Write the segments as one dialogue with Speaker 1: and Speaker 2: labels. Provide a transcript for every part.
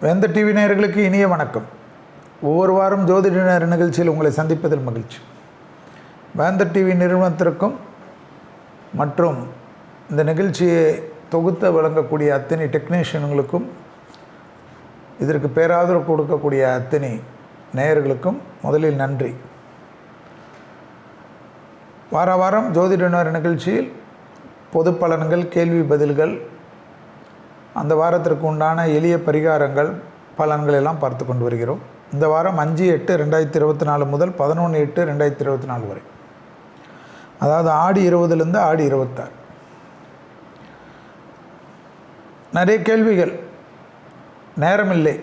Speaker 1: வேந்த TV நேயர்களுக்கு இனிய வணக்கம். ஒவ்வொரு வாரம் ஜோதிட நேர நிகழ்ச்சியில் உங்களை சந்திப்பதில் மகிழ்ச்சி. வேந்த டிவி நிறுவனத்திற்கும் மற்றும் இந்த நிகழ்ச்சியை தொகுத்து வழங்கக்கூடிய அத்தனை டெக்னீஷியன்களுக்கும், இதற்கு பேராதரவு கொடுக்கக்கூடிய அத்தனை நேயர்களுக்கும் முதலில் நன்றி. வார வாரம் ஜோதிட நேர நிகழ்ச்சியில் பொது பலன்கள், கேள்வி பதில்கள், அந்த வாரத்திற்கு உண்டான எளிய பரிகாரங்கள், பலன்கள் எல்லாம் பார்த்து கொண்டு வருகிறோம். இந்த வாரம் 5/8/2024 முதல் 11/8/2024 வரை, அதாவது ஆடி 20லேருந்து ஆடி 26. நிறைய கேள்விகள், நேரமில்லை,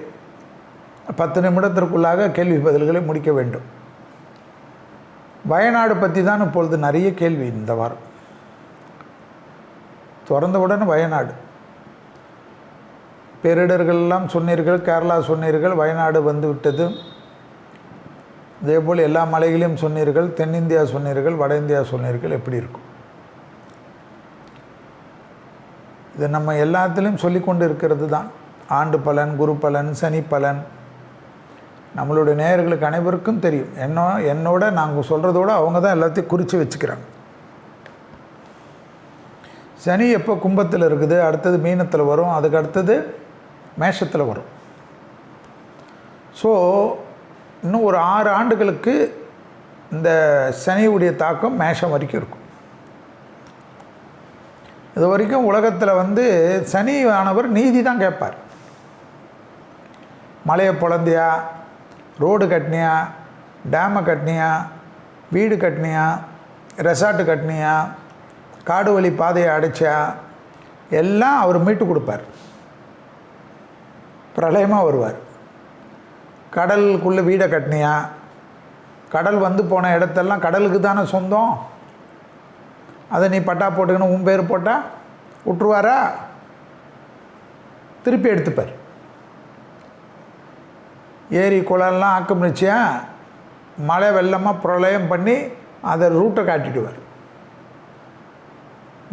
Speaker 1: 10 நிமிடத்திற்குள்ளாக கேள்வி பதில்களை முடிக்க வேண்டும். வயநாடு பற்றி தான் இப்பொழுது நிறைய கேள்வி. இந்த வாரம் திறந்தவுடன் வயநாடு பேரிடர்கள் எல்லாம் சொன்னீர்கள், கேரளா சொன்னீர்கள், வயநாடு வந்து விட்டது. இதேபோல் எல்லா மலைகளையும் சொன்னீர்கள், தென்னிந்தியா சொன்னீர்கள், வட இந்தியா சொன்னீர்கள். எப்படி இருக்கும்? இது நம்ம எல்லாத்துலேயும் சொல்லிக்கொண்டு இருக்கிறது தான். ஆண்டு பலன், குரு பலன், சனி பலன் நம்மளுடைய நேயர்களுக்கு அனைவருக்கும் தெரியும். என்னோட நாங்கள் சொல்கிறதோடு அவங்க தான் எல்லாத்தையும் குறித்து வச்சுக்கிறாங்க. சனி எப்போ கும்பத்தில் இருக்குது, அடுத்தது மீனத்தில் வரும், அதுக்கு அடுத்தது மேஷத்தில் வரும். ஸோ இன்னும் ஒரு 6 ஆண்டுகளுக்கு இந்த சனியுடைய தாக்கம் மேஷம் வரைக்கும் இருக்கும். இது வரைக்கும் உலகத்தில் வந்து சனி ஆனவர் நீதி தான் கேட்பார். மலையை பொழந்தியா, ரோடு கட்டினியா, டேமை கட்டினியா, வீடு கட்டினியா, ரெசார்ட்டு கட்டினியா, காடு வழி பாதையை அடைச்சா, எல்லாம் அவர் மீட்டு கொடுப்பார். பிரளயமாக வருவார். கடலுக்குள்ளே வீடை கட்டினியா, கடல் வந்து போன இடத்தெல்லாம் கடலுக்கு தானே சொந்தம், அதை நீ பட்டா போட்டுக்கணும், உன் பேர் போட்டால் விட்டுருவாரா? திருப்பி எடுத்துப்பார். ஏரி குளம்லாம் ஆக்கிரமிச்சியா, மழை வெள்ளமாக பிரளயம் பண்ணி அதை ரூட்டை காட்டிடுவார்.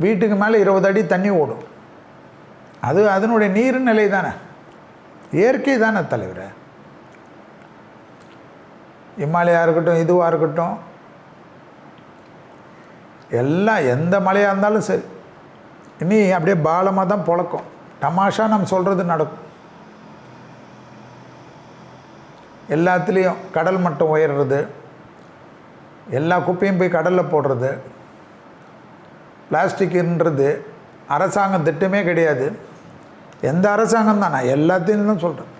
Speaker 1: வீட்டுக்கு மேலே 20 அடி தண்ணி ஓடும். அதனுடைய நீர் நிலை தானே, இயற்கை தானே தலைவர். இமாலயா இருக்கட்டும், இதுவாக இருக்கட்டும், எல்லாம் எந்த மலையாக இருந்தாலும் சரி, இனி அப்படியே பாலமாக தான் பொழக்கும். தமாஷா நம்ம சொல்கிறது நடக்கும். எல்லாத்துலேயும் கடல் மட்டம் உயர்றது, எல்லா குப்பையும் போய் கடலில் போடுறது, பிளாஸ்டிக்குன்றது அரசாங்க திட்டமே கிடையாது. எந்த அரசாங்கம் தான், நான் எல்லாத்தையும் தான் சொல்கிறேன்.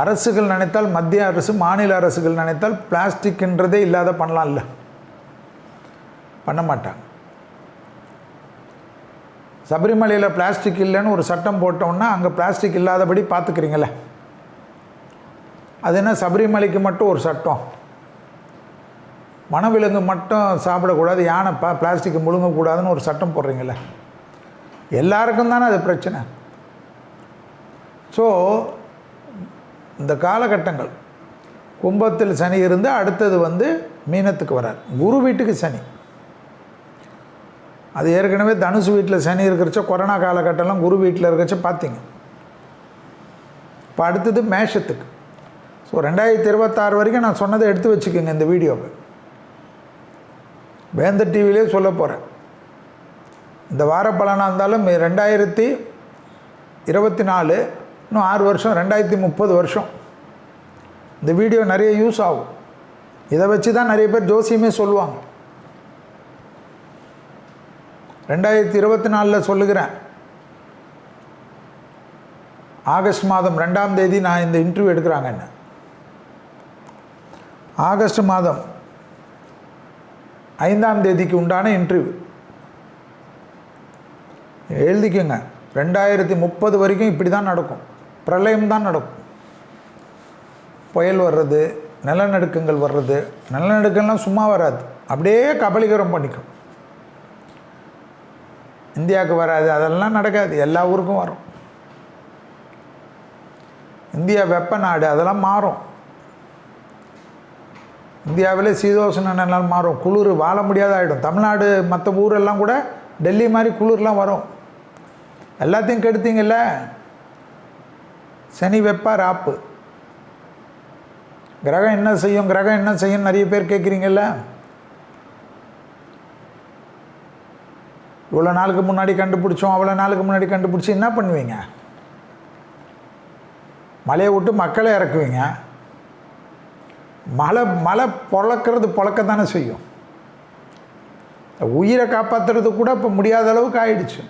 Speaker 1: அரசுகள் நினைத்தால், மத்திய அரசு, மாநில அரசுகள் நினைத்தால் பிளாஸ்டிக்ன்றதே இல்லாத பண்ணலாம். இல்லை, பண்ண மாட்டாங்க. சபரிமலையில் பிளாஸ்டிக் இல்லைன்னு ஒரு சட்டம் போட்டோம்னா அங்கே பிளாஸ்டிக் இல்லாதபடி பார்த்துக்கிறீங்களே, அது என்ன சபரிமலைக்கு மட்டும் ஒரு சட்டம்? வனவிலங்கு மட்டும் சாப்பிடக்கூடாது, யானை பிளாஸ்டிக்கை முழுங்கக்கூடாதுன்னு ஒரு சட்டம் போடுறீங்களே, எல்லாருக்கும் தானே அது பிரச்சனை. ஸோ இந்த காலகட்டங்கள், கும்பத்தில் சனி இருந்து அடுத்தது வந்து மீனத்துக்கு வரார். குரு வீட்டுக்கு சனி, அது ஏற்கனவே தனுசு வீட்டில் சனி இருக்கிறச்ச கொரோனா காலகட்டம்லாம் குரு வீட்டில் இருக்கிறச்ச பார்த்தீங்க. இப்போ அடுத்தது மேஷத்துக்கு. ஸோ 2026 வரைக்கும் நான் சொன்னதை எடுத்து வச்சுக்கோங்க. இந்த வீடியோவை வேந்த டிவிலே சொல்ல போகிறேன். இந்த வார பலனாக இருந்தாலும் 2024 இன்னும் 6 வருஷம், 2030 வருஷம் இந்த வீடியோ நிறைய யூஸ் ஆகும். இதை வச்சு தான் நிறைய பேர் ஜோசியமே சொல்லுவாங்க. 2024 சொல்லுகிறேன். ஆகஸ்ட் மாதம் 2ஆம் தேதி நான் இந்த இன்டர்வியூ எடுக்கிறாங்க. என்ன ஆகஸ்ட் மாதம் 5ஆம் தேதிக்கு உண்டான இன்டர்வியூ எழுதிக்கோங்க. 2030 வரைக்கும் இப்படி தான் நடக்கும். பிரளயம் தான் நடக்கும். புயல் வர்றது, நிலநடுக்கங்கள் வர்றது. நிலநடுக்கம்லாம் சும்மா வராது, அப்படியே கபலீகரம் பண்ணிக்கும். இந்தியாவுக்கு வராது, அதெல்லாம் நடக்காது, எல்லா ஊருக்கும் வரும். இந்தியா வெப்ப நாடு, அதெல்லாம் மாறும். இந்தியாவிலே சீதோஷண நிலை மாறும், குளிர் வாழ முடியாத ஆகிடும். தமிழ்நாடு மற்ற ஊரெல்லாம் கூட டெல்லி மாதிரி குளிர்லாம் வரும். எல்லாத்தையும் கெடுத்தீங்கல்ல. சனி வைப்பார் ஆப்பு. கிரகம் என்ன செய்யும், கிரகம் என்ன செய்யும் நிறைய பேர் கேட்குறீங்கல்ல. இவ்வளோ நாளுக்கு முன்னாடி கண்டுபிடிச்சோம், அவ்வளோ நாளுக்கு முன்னாடி கண்டுபிடிச்சி என்ன பண்ணுவீங்க? மலையை விட்டு மக்களை இறக்குவீங்க. மழை பொழக்கத்தானே செய்யும். உயிரை காப்பாற்றுறது கூட இப்போ முடியாத அளவுக்கு ஆயிடுச்சு.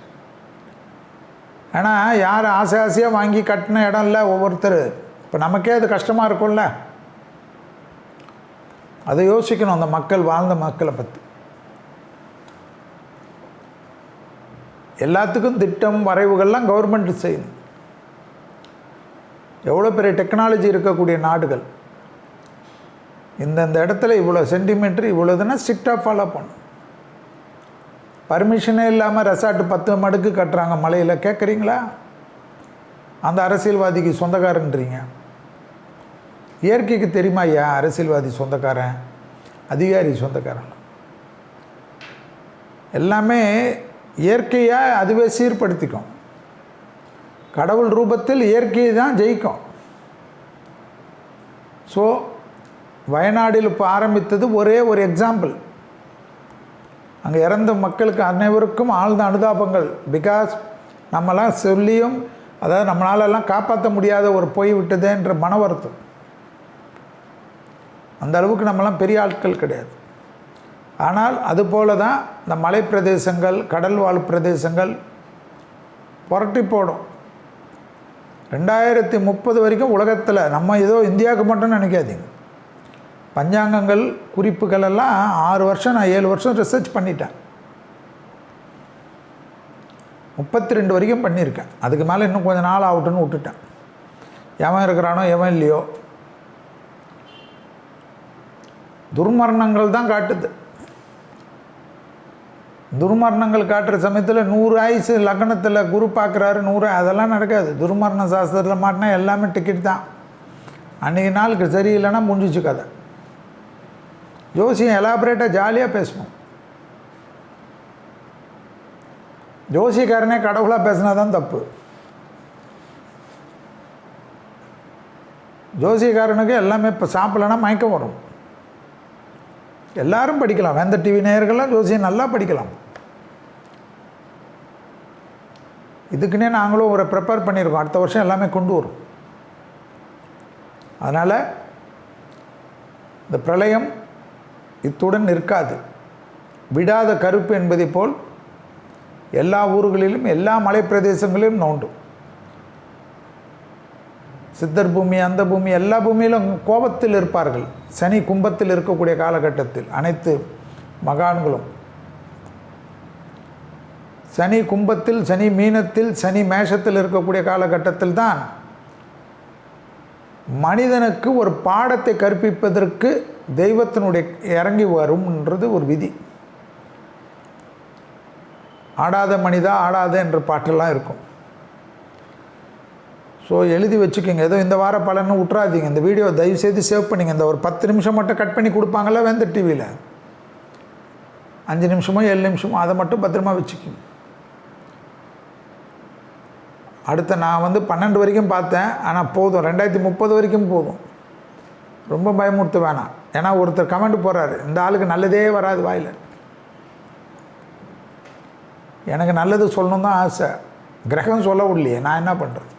Speaker 1: ஏன்னா யார் ஆசை ஆசையாக வாங்கி கட்டின இடம் இல்லை ஒவ்வொருத்தர். இப்போ நமக்கே அது கஷ்டமாக இருக்கும்ல. அதை யோசிக்கணும் அந்த மக்கள், வாழ்ந்த மக்களை பற்றி. எல்லாத்துக்கும் திட்டம் வரைவுகள்லாம் கவர்மெண்ட் செய்யணும். எவ்வளோ பெரிய டெக்னாலஜி இருக்கக்கூடிய நாடுகள் இந்த இடத்துல இவ்வளோ சென்டிமீட்டர் இவ்வளோதுன்னா ஸ்ட்ரிக்டாக ஃபாலோ பண்ணும். பர்மிஷனே இல்லாமல் ரெசார்ட்டு 10 மடங்கு கட்டுறாங்க மலையில். கேட்குறீங்களா? அந்த அரசியல்வாதிக்கு சொந்தக்காரன்றீங்க. இயற்கைக்கு தெரியுமா ஐயா அரசியல்வாதி சொந்தக்காரன், அதிகாரி சொந்தக்காரன்? எல்லாமே இயற்கையாக அதுவே சீர்படுத்திக்கும். கடவுள் ரூபத்தில் இயற்கையை தான் ஜெயிக்கும். ஸோ வயநாடில் இப்போ ஆரம்பித்தது ஒரே ஒரு எக்ஸாம்பிள். அங்கே இறந்த மக்களுக்கு அனைவருக்கும் ஆழ்ந்த அனுதாபங்கள். பிகாஸ் நம்மளாம் சொல்லியும், அதாவது நம்மளாலெல்லாம் காப்பாற்ற முடியாத ஒரு போய் விட்டதேன்ற மன வருத்தம். அந்த அளவுக்கு நம்மளாம் பெரிய ஆட்கள் கிடையாது. ஆனால் அதுபோல தான் இந்த மலை பிரதேசங்கள், கடல் வாழ் பிரதேசங்கள் புரட்டி போடும். 2030 வரைக்கும் உலகத்தில், நம்ம ஏதோ இந்தியாவுக்கு மட்டும் நினைக்காதீங்க, பஞ்சாங்கங்கள் குறிப்புகள் எல்லாம் 6 வருஷம், நான் 7 வருஷம் ரிசர்ச் பண்ணிட்டேன். 32 வரைக்கும் பண்ணியிருக்கேன். அதுக்கு மேலே இன்னும் கொஞ்சம் நாள் ஆகட்டுன்னு விட்டுட்டேன். எவன் இருக்கிறானோ எவன் இல்லையோ, துர்மரணங்கள் தான் காட்டுது. துர்மரணங்கள் காட்டுற சமயத்தில் 100 ஆயுசு லக்னத்தில் குரு பார்க்குறாரு 100, அதெல்லாம் நடக்காது. துர்மரண சாஸ்திரத்தில் மாட்டினா எல்லாமே டிக்கெட் தான். அன்றைக்கி நாளுக்கு சரியில்லைன்னா முடிஞ்சிச்சு கதை. ஜோசியம் எலாபரேட்டாக ஜாலியாக பேசணும். ஜோசியக்காரனே கடவுளாக பேசினா தான் தப்பு. ஜோசியக்காரனுக்கு எல்லாமே இப்போ சாப்பிடலன்னா மயக்கம் வரும். எல்லாரும் படிக்கலாம். வேந்த டிவி நேயர்கள்லாம் ஜோசியம் நல்லா படிக்கலாம். இதுக்குன்னே நாங்களும் ஒரு ப்ரிப்பேர் பண்ணியிருக்கோம். அடுத்த வருஷம் எல்லாமே கொண்டு வரும். அதனால் இந்த பிரளயம் இத்துடன் நிற்காது. விடாத கருப்பு என்பதை போல் எல்லா ஊர்களிலும் எல்லா மலை பிரதேசங்களிலும் நோண்டும். சித்தர் பூமி, அந்த பூமி, எல்லா பூமியிலும் கோபத்தில் இருப்பார்கள். சனி கும்பத்தில் இருக்கக்கூடிய காலகட்டத்தில் அனைத்து மகான்களும், சனி கும்பத்தில், சனி மீனத்தில், சனி மேஷத்தில் இருக்கக்கூடிய காலகட்டத்தில் தான் மனிதனுக்கு ஒரு பாடத்தை கற்பிப்பதற்கு தெய்வத்தினுடைய இறங்கி வரும்ன்றது ஒரு விதி. ஆடாத மனிதா ஆடாத என்ற பாட்டெல்லாம் இருக்கும். ஸோ எழுதி வச்சுக்கோங்க. ஏதோ இந்த வார பலன்னு விட்றாதீங்க. இந்த வீடியோ தயவுசெய்து சேவ் பண்ணிங்க. இந்த ஒரு 10 நிமிஷம் மட்டும் கட் பண்ணி கொடுப்பாங்கள்ல வேந்த டிவியில், 5 நிமிஷமோ 7 நிமிஷமோ, அதை மட்டும் பத்திரமா வச்சுக்கோங்க. அடுத்த நான் 12 வரைக்கும் பார்த்தேன். ஆனால் போதும், 2030 வரைக்கும் போதும். ரொம்ப பயமுறுத்த வேணாம். ஏன்னா ஒருத்தர் கமெண்ட் போடுறாரு, இந்த ஆளுக்கு நல்லதே வராது வாயில். எனக்கு நல்லது சொல்லணும் தான் ஆசை, கிரகம் சொல்ல விடலையே, நான் என்ன பண்ணுறது?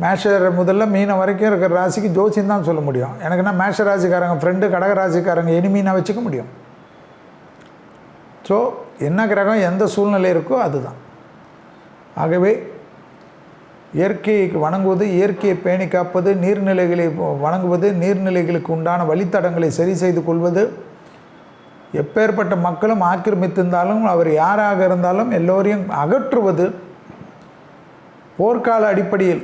Speaker 1: மேஷர் முதல்ல மீனம் வரைக்கும் இருக்கிற ராசிக்கு ஜோசியம் தான் சொல்ல முடியும். எனக்குன்னா மேஷ ராசிக்காரங்க ஃப்ரெண்டு, கடக ராசிக்காரங்க எனிமி நான் வச்சுக்க முடியும். ஸோ என்ன கிரகம் எந்த சூழ்நிலை இருக்கோ அதுதான். ஆகவே இயற்கைக்கு வணங்குவது, இயற்கையை பேணி காப்பது, நீர்நிலைகளை வணங்குவது, நீர்நிலைகளுக்கு உண்டான வழித்தடங்களை சரி செய்து கொள்வது, எப்பேற்பட்ட மக்களும் ஆக்கிரமித்திருந்தாலும் அவர் யாராக இருந்தாலும் எல்லோரையும் அகற்றுவது, போர்க்கால அடிப்படையில்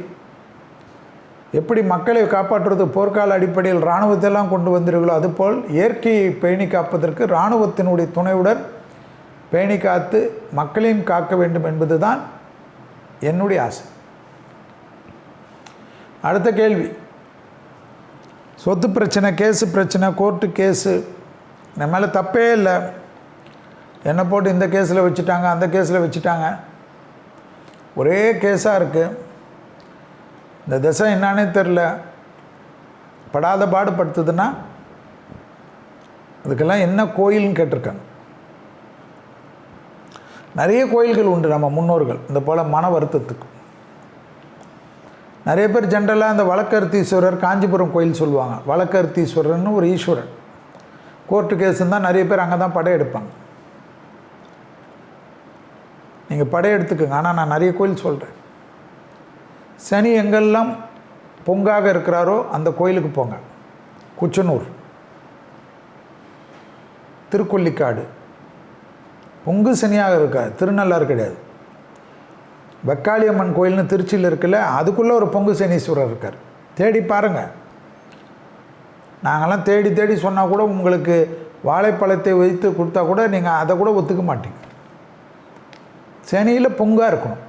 Speaker 1: எப்படி மக்களை காப்பாற்றுவது, போர்க்கால அடிப்படையில் இராணுவத்தெல்லாம் கொண்டு வந்தீர்களோ அதுபோல் இயற்கையை பேணி காப்பதற்கு இராணுவத்தினுடைய துணையுடன் பேணி காத்து மக்களையும் காக்க வேண்டும் என்பது தான் என்னுடைய ஆசை. அடுத்த கேள்வி, சொத்து பிரச்சனை, கேஸு பிரச்சனை, கோர்ட்டு கேஸு, என் மேலே தப்பே இல்லை, என்னை போட்டு இந்த கேஸில் வச்சுட்டாங்க, அந்த கேஸில் வச்சுட்டாங்க. ஒரே கேஸாக இருக்குது. இந்த திசை என்னானே தெரில, படாத பாடுபடுத்துதுன்னா அதுக்கெல்லாம் என்ன கோயில்னு கேட்டிருக்காங்க. நிறைய கோயில்கள் உண்டு நம்ம முன்னோர்கள் இந்த போல் மன வருத்தத்துக்கு. நிறைய பேர் ஜென்ரலாக இந்த வழக்கருத்தீஸ்வரர் காஞ்சிபுரம் கோயில் சொல்லுவாங்க. வழக்கருத்தீஸ்வரர்னு ஒரு ஈஸ்வரன். கோர்ட்டு கேஸுன்னு தான் நிறைய பேர் அங்கே தான் படையெடுப்பாங்க. நீங்கள் படையெடுத்துக்குங்க. ஆனால் நான் நிறைய கோயில் சொல்கிறேன். சனி எங்கெல்லாம் பொங்காக இருக்கிறாரோ அந்த கோயிலுக்கு போங்க. குச்சனூர், திருக்கொல்லிக்காடு பொங்கு சனியாக இருக்காது. திருநள்ளாறு கிடையாது. வெக்காளியம்மன் கோயில்னு திருச்சியில் இருக்குல்ல, அதுக்குள்ளே ஒரு பொங்கு சனீஸ்வரர் இருக்கார். தேடி பாருங்கள். நாங்கள்லாம் தேடி தேடி சொன்னால் கூட உங்களுக்கு வாழைப்பழத்தை வைத்து கொடுத்தா கூட நீங்கள் அதை கூட ஒத்துக்க மாட்டீங்க. சனியில் பொங்காக இருக்கணும்,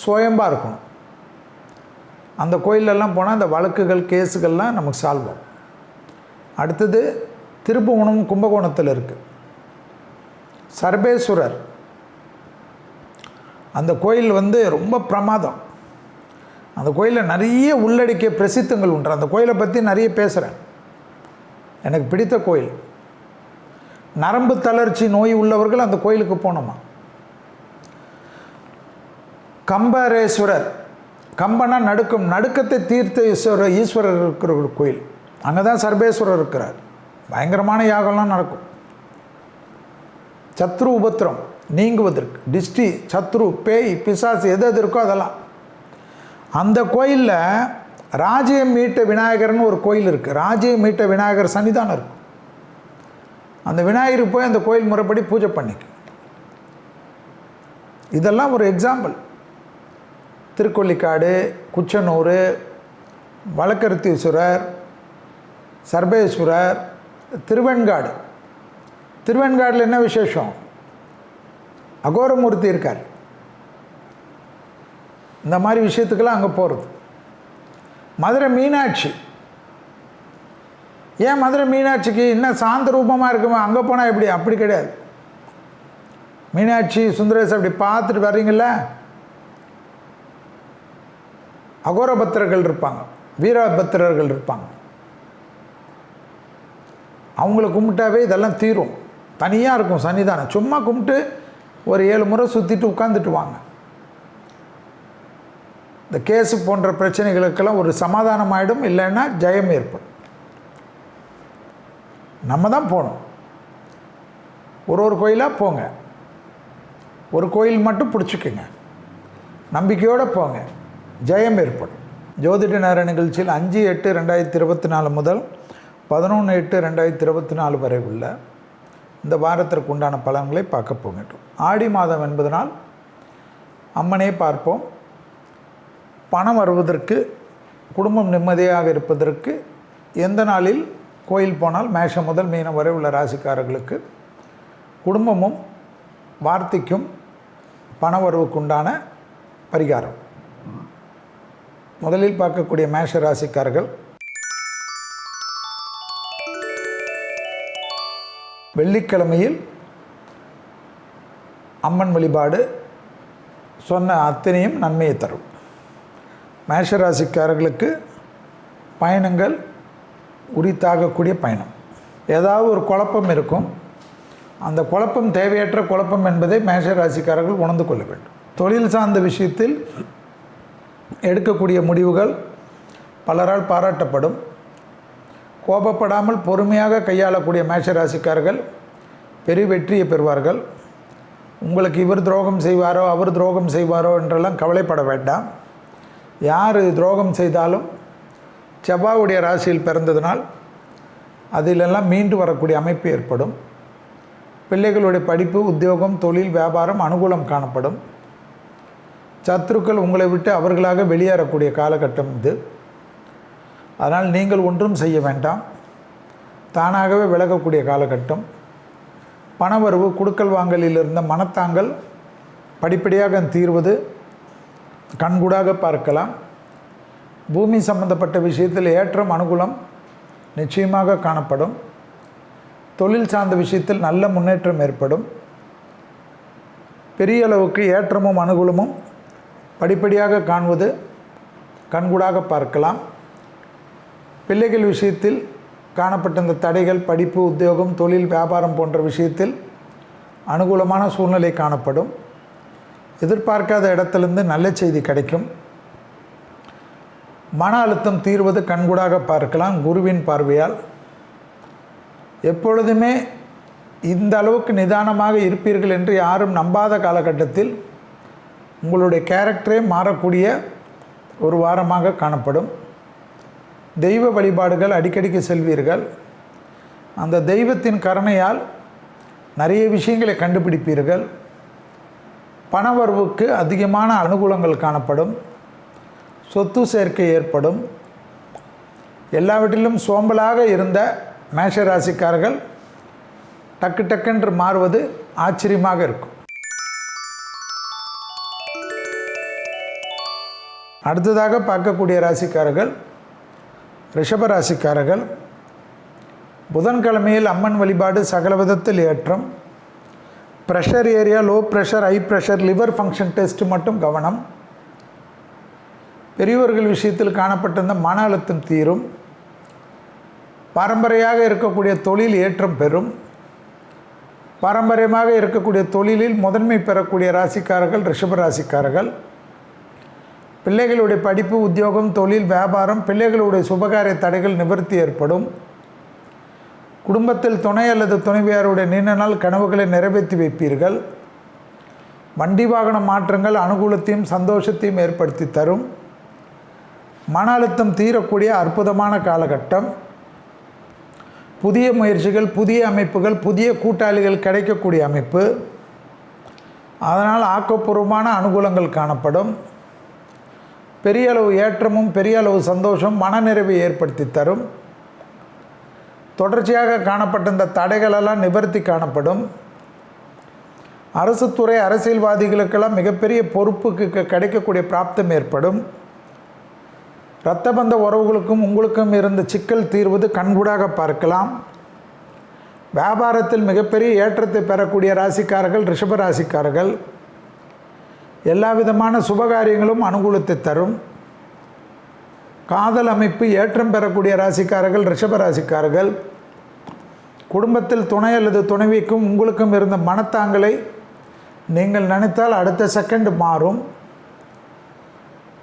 Speaker 1: சுயம்பாக இருக்கணும். அந்த கோயிலெல்லாம் போனால் அந்த வழக்குகள் கேஸுகள்லாம் நமக்கு சால்வ் ஆகும். அடுத்தது திருப்புவனம் கும்பகோணத்தில் இருக்குது. சர்பேஸ்வரர் அந்த கோயில் ரொம்ப பிரமாதம். அந்த கோயிலில் நிறைய உள்ளடக்கிய பிரசித்தங்கள் உண்டு. அந்த கோயிலை பற்றி நிறைய பேசுகிறேன். எனக்கு பிடித்த கோயில். நரம்பு தளர்ச்சி நோய் உள்ளவர்கள் அந்த கோயிலுக்கு போகணுமா. கம்பரேஸ்வரர், கம்பனா நடுக்கம், நடுக்கத்தை தீர்த்த ஈஸ்வரர் இருக்கிற ஒரு கோயில். அங்கே தான் சர்பேஸ்வரர் இருக்கிறார். பயங்கரமான யாகம்லாம் நடக்கும். சத்ரு உபத்திரம் நீங்குவதற்கு, டிஸ்டி, சத்ரு, பேய், பிசாசு எது எது இருக்கோ அதெல்லாம். அந்த கோயிலில் ராஜ்யம் மீட்ட விநாயகர்னு ஒரு கோயில் இருக்குது. ராஜ்யம் மீட்ட விநாயகர் சன்னிதானம் இருக்கும். அந்த விநாயகருக்கு போய் அந்த கோயில் முறைப்படி பூஜை பண்ணிக்க. இதெல்லாம் ஒரு எக்ஸாம்பிள். திருக்கொல்லிக்காடு, குச்சனூர், வழக்கருத்தீஸ்வரர், சர்பேஸ்வரர், திருவெண்காடு. திருவெண்காடில் என்ன விசேஷம்? அகோரமூர்த்தி இருக்கார். இந்த மாதிரி விஷயத்துக்கெல்லாம் அங்கே போகிறது. மதுரை மீனாட்சி. ஏன் மதுரை மீனாட்சிக்கு இன்னும் சாந்த ரூபமாக இருக்குமா? அங்கே போனால் எப்படி? அப்படி கிடையாது. மீனாட்சி சுந்தரேஸ் அப்படி பார்த்துட்டு வர்றீங்கள, அகோரபத்திரர்கள் இருப்பாங்க, வீரபத்திரர்கள் இருப்பாங்க. அவங்கள கும்பிட்டாவே இதெல்லாம் தீரும். தனியாக இருக்கும் சன்னிதானம். சும்மா கும்பிட்டு ஒரு 7 முறை சுற்றிட்டு உட்காந்துட்டு வாங்க. இந்த கேஸு போன்ற பிரச்சனைகளுக்கெல்லாம் ஒரு சமாதானம் ஆகிடும். இல்லைன்னா ஜெயம் ஏற்படும். நம்ம தான் போகணும். ஒரு கோயிலாக போங்க. ஒரு கோயில் மட்டும் பிடிச்சிக்குங்க. நம்பிக்கையோடு போங்க. ஜெயம் ஏற்படும். ஜோதிட நேர நிகழ்ச்சியில் 5/8/2024 முதல் 11/8/2024 வரை உள்ள இந்த வாரத்திற்கு உண்டான பலன்களை பார்க்க போகின்றோம். ஆடி மாதம் என்பதனால் அம்மனே பார்ப்போம். பணம் வருவதற்கு, குடும்பம் நிம்மதியாக இருப்பதற்கு எந்த நாளில் கோயில் போனால் மேஷம் முதல் மீனம் வரை உள்ள ராசிக்காரர்களுக்கு குடும்பமும் வார்த்தைக்கும் பணவரவுக்குண்டான பரிகாரம். முதலில் பார்க்கக்கூடிய மேஷ ராசிக்காரர்கள் வெள்ளிக்கிழமையில் அம்மன் வழிபாடு சொன்ன அத்தனையும் நன்மையை தரும். மேஷராசிக்காரர்களுக்கு பயணங்கள் உரித்தாகக்கூடிய பயணம். ஏதாவது ஒரு குழப்பம் இருக்கும். அந்த குழப்பம் தேவையற்ற குழப்பம் என்பதை மேஷராசிக்காரர்கள் உணர்ந்து கொள்ள வேண்டும். தொழில் சார்ந்த விஷயத்தில் எடுக்கக்கூடிய முடிவுகள் பலரால் பாராட்டப்படும். கோபப்படாமல் பொறுமையாக கையாளக்கூடிய மேஷராசிக்காரர்கள் பெரிய வெற்றியை பெறுவார்கள். உங்களுக்கு இவர் துரோகம் செய்வாரோ அவர் துரோகம் செய்வாரோ என்றெல்லாம் கவலைப்பட வேண்டாம். யார் துரோகம் செய்தாலும் செவ்வாயுடைய ராசியில் பிறந்ததினால் அதிலெல்லாம் மீண்டு வரக்கூடிய அமைப்பு ஏற்படும். பிள்ளைகளுடைய படிப்பு, உத்தியோகம், தொழில், வியாபாரம் அனுகூலம் காணப்படும். சத்துருக்கள் உங்களை விட்டு அவர்களாக வெளியேறக்கூடிய காலகட்டம் இது. அதனால் நீங்கள் ஒன்றும் செய்ய வேண்டாம். தானாகவே விலகக்கூடிய காலகட்டம். பணவரவு, கொடுக்கல் வாங்கலில் இருந்த மனத்தாங்கள் படிப்படியாக தீர்வது கண்கூடாக பார்க்கலாம். பூமி சம்பந்தப்பட்ட விஷயத்தில் ஏற்றம், அனுகூலம் நிச்சயமாக காணப்படும். தொழில் சார்ந்த விஷயத்தில் நல்ல முன்னேற்றம் ஏற்படும். பெரிய அளவுக்கு ஏற்றமும் அனுகூலமும் படிப்படியாக காண்பது கண்கூடாக பார்க்கலாம். பிள்ளைகள் விஷயத்தில் காணப்பட்ட இந்த தடைகள் படிப்பு, உத்தியோகம், தொழில், வியாபாரம் போன்ற விஷயத்தில் அனுகூலமான சூழ்நிலை காணப்படும். எதிர்பார்க்காத இடத்துலேருந்து நல்ல செய்தி கிடைக்கும். மன அழுத்தம் தீர்வது கண்கூடாக பார்க்கலாம் குருவின் பார்வையால். எப்பொழுதுமே இந்த அளவுக்கு நிதானமாக இருப்பீர்கள் என்று யாரும் நம்பாத காலகட்டத்தில் உங்களுடைய கேரக்டரே மாறக்கூடிய ஒரு வாரமாக காணப்படும். தெய்வ வழிபாடுகள் அடிக்கடிக்கு செல்வீர்கள். அந்த தெய்வத்தின் கருணையால் நிறைய விஷயங்களை கண்டுபிடிப்பீர்கள். பணவரவுக்கு அதிகமான அனுகூலங்கள் காணப்படும். சொத்து சேர்க்கை ஏற்படும். எல்லாவற்றிலும் சோம்பலாக இருந்த மேஷராசிக்காரர்கள் டக்கு டக்குன்று மாறுவது ஆச்சரியமாக இருக்கும். அடுத்ததாக பார்க்கக்கூடிய ராசிக்காரர்கள் ரிஷப ராசிக்காரர்கள். புதன்கிழமையில் அம்மன் வழிபாடு சகல விதத்தில் ஏற்றம். Pressure area, low pressure, high pressure, liver function test மட்டும் கவனம். பெரியவர்கள் விஷயத்தில் காணப்பட்டிருந்த மன அழுத்தம் தீரும். பாரம்பரியமாக இருக்கக்கூடிய தொழில் ஏற்றம் பெறும். பாரம்பரியமாக இருக்கக்கூடிய தொழிலில் முதன்மை பெறக்கூடிய ராசிக்காரர்கள் ரிஷப ராசிக்காரர்கள். பிள்ளைகளுடைய படிப்பு, உத்தியோகம், தொழில், வியாபாரம், பிள்ளைகளுடைய சுபகாரிய தடைகள் நிவர்த்தி ஏற்படும். குடும்பத்தில் துணை அல்லது துணைவியாருடைய நீண்ட நாள் கனவுகளை நிறைவேற்றி வைப்பீர்கள். வண்டி வாகன மாற்றங்கள் அனுகூலத்தையும் சந்தோஷத்தையும் ஏற்படுத்தி தரும். மன அழுத்தம் தீரக்கூடிய அற்புதமான காலகட்டம். புதிய முயற்சிகள், புதிய அமைப்புகள், புதிய கூட்டாளிகள் கிடைக்கக்கூடிய அமைப்பு. அதனால் ஆக்கப்பூர்வமான அனுகூலங்கள் காணப்படும். பெரிய அளவு ஏற்றமும் பெரிய அளவு சந்தோஷம் மனநிறைவை ஏற்படுத்தி தரும். தொடர்ச்சியாக காணப்பட்ட இந்த தடைகளெல்லாம் நிவர்த்தி காணப்படும். அரசு துறை அரசியல்வாதிகளுக்கெல்லாம் மிகப்பெரிய பொறுப்புக்கு கிடைக்கக்கூடிய பிராப்தம் ஏற்படும். இரத்த பந்த உறவுகளுக்கும் உங்களுக்கும் இருந்த சிக்கல் தீர்வது கண்கூடாக பார்க்கலாம். வியாபாரத்தில் மிகப்பெரிய ஏற்றத்தை பெறக்கூடிய ராசிக்காரர்கள் ரிஷப ராசிக்காரர்கள். எல்லா விதமான சுபகாரியங்களும் அனுகூலத்தை தரும். காதல் அமைப்பு ஏற்றம் பெறக்கூடிய ராசிக்காரர்கள் ரிஷப ராசிக்காரர்கள். குடும்பத்தில் துணை அல்லது துணைவிக்கும் உங்களுக்கும் இருந்த மனத்தாங்கலை நீங்கள் நினைத்தால் அடுத்த செகண்ட் மாறும்.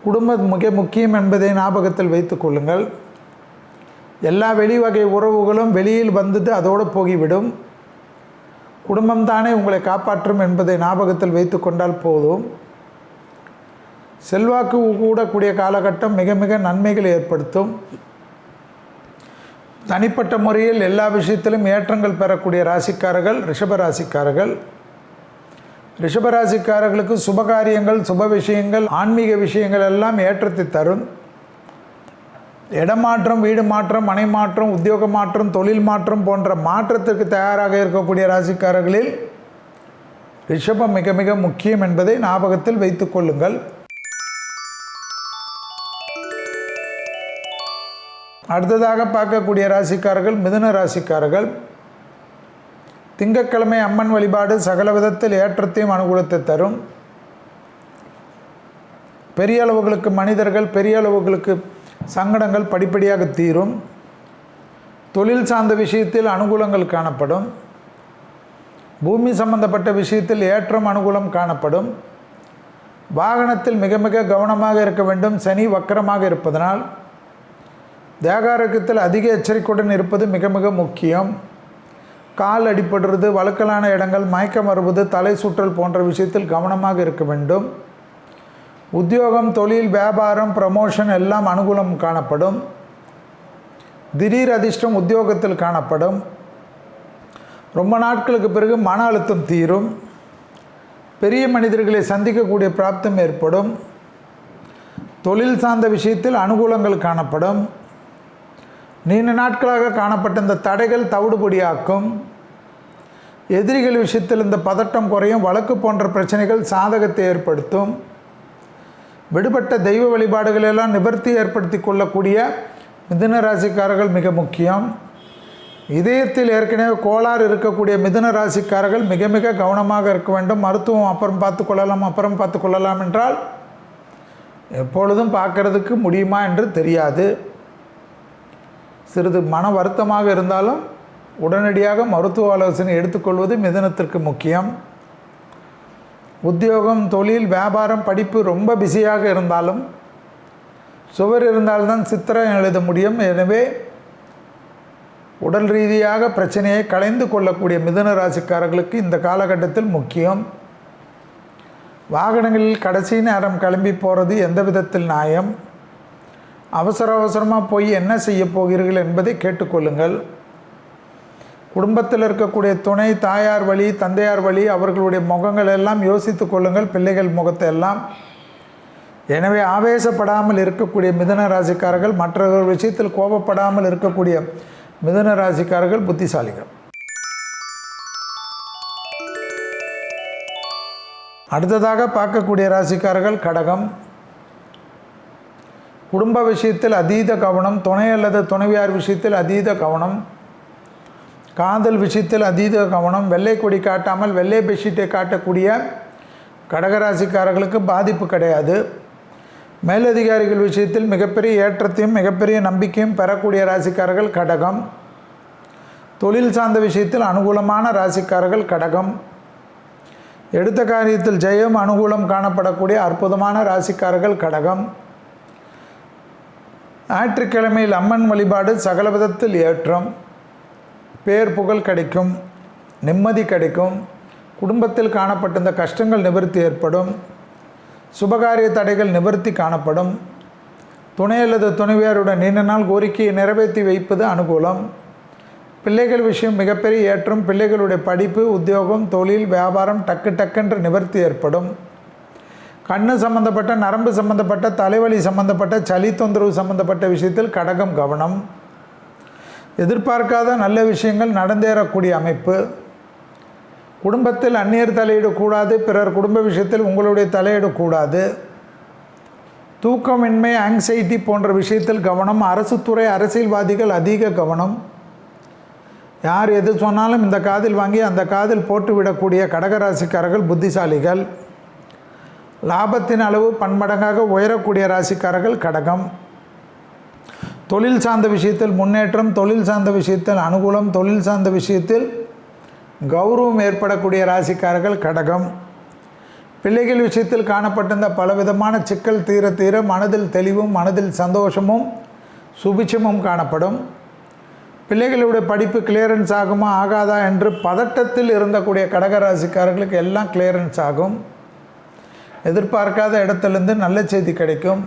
Speaker 1: குடும்பம் மிக முக்கியம் என்பதை ஞாபகத்தில் வைத்து கொள்ளுங்கள். எல்லா வெளி வகை உறவுகளும் வெளியில் வந்துட்டு அதோடு போகிவிடும். குடும்பம் தானே உங்களை காப்பாற்றும் என்பதை ஞாபகத்தில் வைத்து கொண்டால் போதும். செல்வாக்கு கூடக்கூடிய காலகட்டம் மிக மிக நன்மைகளை ஏற்படுத்தும். தனிப்பட்ட முறையில் எல்லா விஷயத்திலும் ஏற்றங்கள் பெறக்கூடிய ராசிக்காரர்கள் ரிஷப ராசிக்காரர்கள். ரிஷபராசிக்காரர்களுக்கு சுபகாரியங்கள், சுப விஷயங்கள், ஆன்மீக விஷயங்கள் எல்லாம் ஏற்றத்தை தரும். இடமாற்றம், வீடு மாற்றம், மனை மாற்றம், உத்தியோக மாற்றம், தொழில் மாற்றம் போன்ற மாற்றத்திற்கு தயாராக இருக்கக்கூடிய ராசிக்காரர்களில் ரிஷபம் மிக மிக முக்கியம் என்பதை ஞாபகத்தில் வைத்துக் கொள்ளுங்கள். அடுத்ததாக பார்க்கக்கூடிய ராசிக்காரர்கள் மிதுன ராசிக்காரர்கள். திங்கட்கிழமை அம்மன் வழிபாடு சகல விதத்தில் ஏற்றத்தையும் அனுகூலத்தை தரும். பெரிய அளவுகளுக்கு மனிதர்கள், பெரிய அளவுகளுக்கு சங்கடங்கள் படிப்படியாக தீரும். தொழில் சார்ந்த விஷயத்தில் அனுகூலங்கள் காணப்படும். பூமி சம்பந்தப்பட்ட விஷயத்தில் ஏற்றம் அனுகூலம் காணப்படும். வாகனத்தில் மிக மிக கவனமாக இருக்க வேண்டும். சனி வக்கரமாக இருப்பதனால் தேக ஆரோக்கியத்தில் அதிக எச்சரிக்கையுடன் இருப்பது மிக மிக முக்கியம். கால் அடிபடுறது, வழுக்கலான இடங்கள், மயக்கம் வருவது, தலை சுற்றல் போன்ற விஷயத்தில் கவனமாக இருக்க வேண்டும். உத்தியோகம், தொழில், வியாபாரம், ப்ரமோஷன் எல்லாம் அனுகூலம் காணப்படும். திடீர் அதிர்ஷ்டம் உத்தியோகத்தில் காணப்படும். ரொம்ப நாட்களுக்கு பிறகு மன அழுத்தம் தீரும். பெரிய மனிதர்களை சந்திக்கக்கூடிய பிராப்தம் ஏற்படும். தொழில் சார்ந்த விஷயத்தில் அனுகூலங்கள் காணப்படும். நீண்ட நாட்களாக காணப்பட்ட இந்த தடைகள் தவிடுபடியாக்கும். எதிரிகள் விஷயத்தில் இந்த பதட்டம் குறையும். வழக்கு போன்ற பிரச்சனைகள் சாதகத்தை ஏற்படுத்தும். விடுபட்ட தெய்வ வழிபாடுகளெல்லாம் நிவர்த்தி ஏற்படுத்தி கொள்ளக்கூடிய மிதுன ராசிக்காரர்கள் மிக முக்கியம். இதயத்தில் ஏற்கனவே கோளாறு இருக்கக்கூடிய மிதுன ராசிக்காரர்கள் மிக மிக கவனமாக இருக்க வேண்டும். மருத்துவம் அப்புறம் பார்த்து கொள்ளலாம் என்றால் எப்பொழுதும் பார்க்கறதுக்கு முடியுமா என்று தெரியாது. சிறிது மன வருத்தமாக இருந்தாலும் உடனடியாக மருத்துவ ஆலோசனை எடுத்துக்கொள்வது மிதுனத்திற்கு முக்கியம். உத்தியோகம், தொழில், வியாபாரம், படிப்பு ரொம்ப பிஸியாக இருந்தாலும் சுவர் இருந்தால்தான் சித்திரம் எழுத முடியும். எனவே உடல் ரீதியாக பிரச்சனையை களைந்து கொள்ளக்கூடிய மிதுன ராசிக்காரர்களுக்கு இந்த காலகட்டத்தில் முக்கியம். வாகனங்களில் கடைசி நேரம் கிளம்பி போகிறது எந்த விதத்தில் நியாயம்? அவசரமாக போய் என்ன செய்ய போகிறீர்கள் என்பதை கேட்டுக்கொள்ளுங்கள். குடும்பத்தில் இருக்கக்கூடிய துணை, தாயார் வழி, தந்தையார் வழி, அவர்களுடைய முகங்கள் எல்லாம் யோசித்து கொள்ளுங்கள், பிள்ளைகள் முகத்தை எல்லாம். எனவே ஆவேசப்படாமல் இருக்கக்கூடிய மிதுன ராசிக்காரர்கள், மற்றவர்கள் விஷயத்தில் கோபப்படாமல் இருக்கக்கூடிய மிதுன ராசிக்காரர்கள் புத்திசாலிகள். அடுத்ததாக பார்க்கக்கூடிய ராசிக்காரர்கள் கடகம். குடும்ப விஷயத்தில் அதீத கவனம், துணை அல்லது துணைவியார் விஷயத்தில் அதீத கவனம், காதல் விஷயத்தில் அதீத கவனம். வெள்ளை கொடி காட்டாமல் வெள்ளை பெட்ஷீட்டை காட்டக்கூடிய கடகராசிக்காரர்களுக்கு பாதிப்பு கிடையாது. மேலதிகாரிகள் விஷயத்தில் மிகப்பெரிய ஏற்றத்தையும் மிகப்பெரிய நம்பிக்கையும் பெறக்கூடிய ராசிக்காரர்கள் கடகம். தொழில் சார்ந்த விஷயத்தில் அனுகூலமான ராசிக்காரர்கள் கடகம். எடுத்த காரியத்தில் ஜெயம், அனுகூலம் காணப்படக்கூடிய அற்புதமான ராசிக்காரர்கள் கடகம். ஞாயிற்றுக்கிழமையில் அம்மன் வழிபாடு சகல விதத்தில் ஏற்றம், பேர் புகழ் கிடைக்கும், நிம்மதி கிடைக்கும். குடும்பத்தில் காணப்பட்ட இந்த கஷ்டங்கள் நிவர்த்தி ஏற்படும். சுபகாரிய தடைகள் நிவர்த்தி காணப்படும். துணை அல்லது துணைவியாருடன் நீண்ட நாள் கோரிக்கையை நிறைவேற்றி வைப்பது அனுகூலம். பிள்ளைகள் விஷயம் மிகப்பெரிய ஏற்றம். பிள்ளைகளுடைய படிப்பு, உத்தியோகம், தொழில், வியாபாரம் டக்குன்ற நிவர்த்தி ஏற்படும். கண்ணு சம்பந்தப்பட்ட, நரம்பு சம்பந்தப்பட்ட, தலைவலி சம்பந்தப்பட்ட, சளி தொந்தரவு சம்பந்தப்பட்ட விஷயத்தில் கடகம் கவனம். எதிர்பார்க்காத நல்ல விஷயங்கள் நடந்தேறக்கூடிய அமைப்பு. குடும்பத்தில் அந்நியர் தலையிடக்கூடாது. பிறர் குடும்ப விஷயத்தில் உங்களுடைய தலையிடக்கூடாது. தூக்கமின்மை, ஆங்ஸைட்டி போன்ற விஷயத்தில் கவனம். அரசு துறை, அரசியல்வாதிகள் அதிக கவனம். யார் எது சொன்னாலும் இந்த காதில் வாங்கி அந்த காதில் போட்டு விடக்கூடிய கடகராசிக்காரர்கள் புத்திசாலிகள். லாபத்தின் அளவு பன்மடங்காக உயரக்கூடிய ராசிக்காரர்கள் கடகம். தொழில் சார்ந்த விஷயத்தில் முன்னேற்றம், தொழில் சார்ந்த விஷயத்தில் அனுகூலம், தொழில் சார்ந்த விஷயத்தில் கௌரவம் ஏற்படக்கூடிய ராசிக்காரர்கள் கடகம். பிள்ளைகள் விஷயத்தில் காணப்பட்டிருந்த பலவிதமான சிக்கல் தீர தீர மனதில் தெளிவும் மனதில் சந்தோஷமும் சுபிட்சமும் காணப்படும். பிள்ளைகளுடைய படிப்பு கிளியரன்ஸ் ஆகுமா ஆகாதா என்று பதட்டத்தில் இருந்தக்கூடிய கடகராசிக்காரர்களுக்கு எல்லாம் கிளியரன்ஸ் ஆகும். எதிர்பார்க்காத இடத்துலேருந்து நல்ல செய்தி கிடைக்கும்.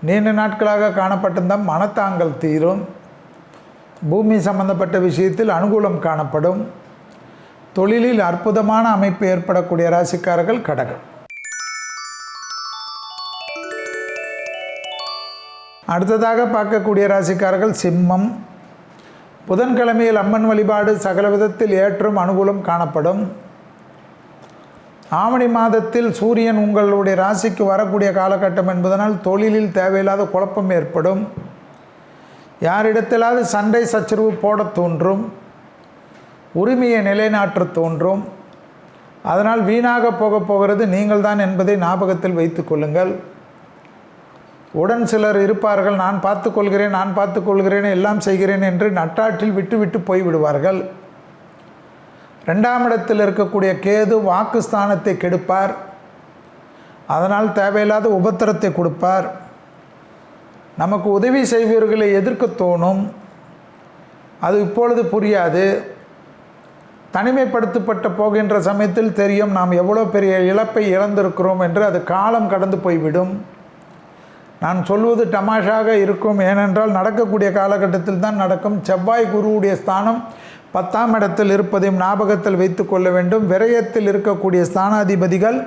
Speaker 1: நீண்ட நாட்களாக காணப்பட்டிருந்த மனத்தாங்கல் தீரும். பூமி சம்பந்தப்பட்ட விஷயத்தில் அனுகூலம் காணப்படும். தொழிலில் அற்புதமான அமைப்பு ஏற்படக்கூடிய ராசிக்காரர்கள் கடகம். அடுத்ததாக பார்க்கக்கூடிய ராசிக்காரர்கள் சிம்மம். புதன்கிழமையில் அம்மன் வழிபாடு சகல விதத்தில் ஏற்றம், அனுகூலம் காணப்படும். ஆவணி மாதத்தில் சூரியன் உங்களுடைய ராசிக்கு வரக்கூடிய காலகட்டம் என்பதனால் தொழிலில் தேவையில்லாத குழப்பம் ஏற்படும். யாரிடத்திலாவது சண்டை சச்சரவு போட தோன்றும். உரிமையை நிலைநாட்ட தோன்றும். அதனால் வீணாக போகிறது நீங்கள் தான் என்பதை ஞாபகத்தில் வைத்து கொள்ளுங்கள். உடன் சிலர் இருப்பார்கள், நான் பார்த்துக்கொள்கிறேன் எல்லாம் செய்கிறேன் என்று நட்டாற்றில் விட்டு போய்விடுவார்கள். 2ஆம் இடத்தில் இருக்கக்கூடிய கேது வாக்குஸ்தானத்தை கெடுப்பார். அதனால் தேவையில்லாத உபத்திரத்தை கொடுப்பார். நமக்கு உதவி செய்வர்களை எதிர்க்க தோணும். அது இப்பொழுது புரியாது. தனிமைப்படுத்தப்பட்ட போகின்ற சமயத்தில் தெரியும் நாம் எவ்வளோ பெரிய இழப்பை இழந்திருக்கிறோம் என்று. அது காலம் கடந்து போய்விடும். நான் சொல்வது தமாஷாக இருக்கும். ஏனென்றால் நடக்கக்கூடிய காலகட்டத்தில் தான் நடக்கும். செவ்வாய் குருவுடைய ஸ்தானம் 10ஆம் இடத்தில் இருப்பதையும் ஞாபகத்தில் வைத்து கொள்ள வேண்டும். விரயத்தில் இருக்கக்கூடிய ஸ்தானாதிபதிகள்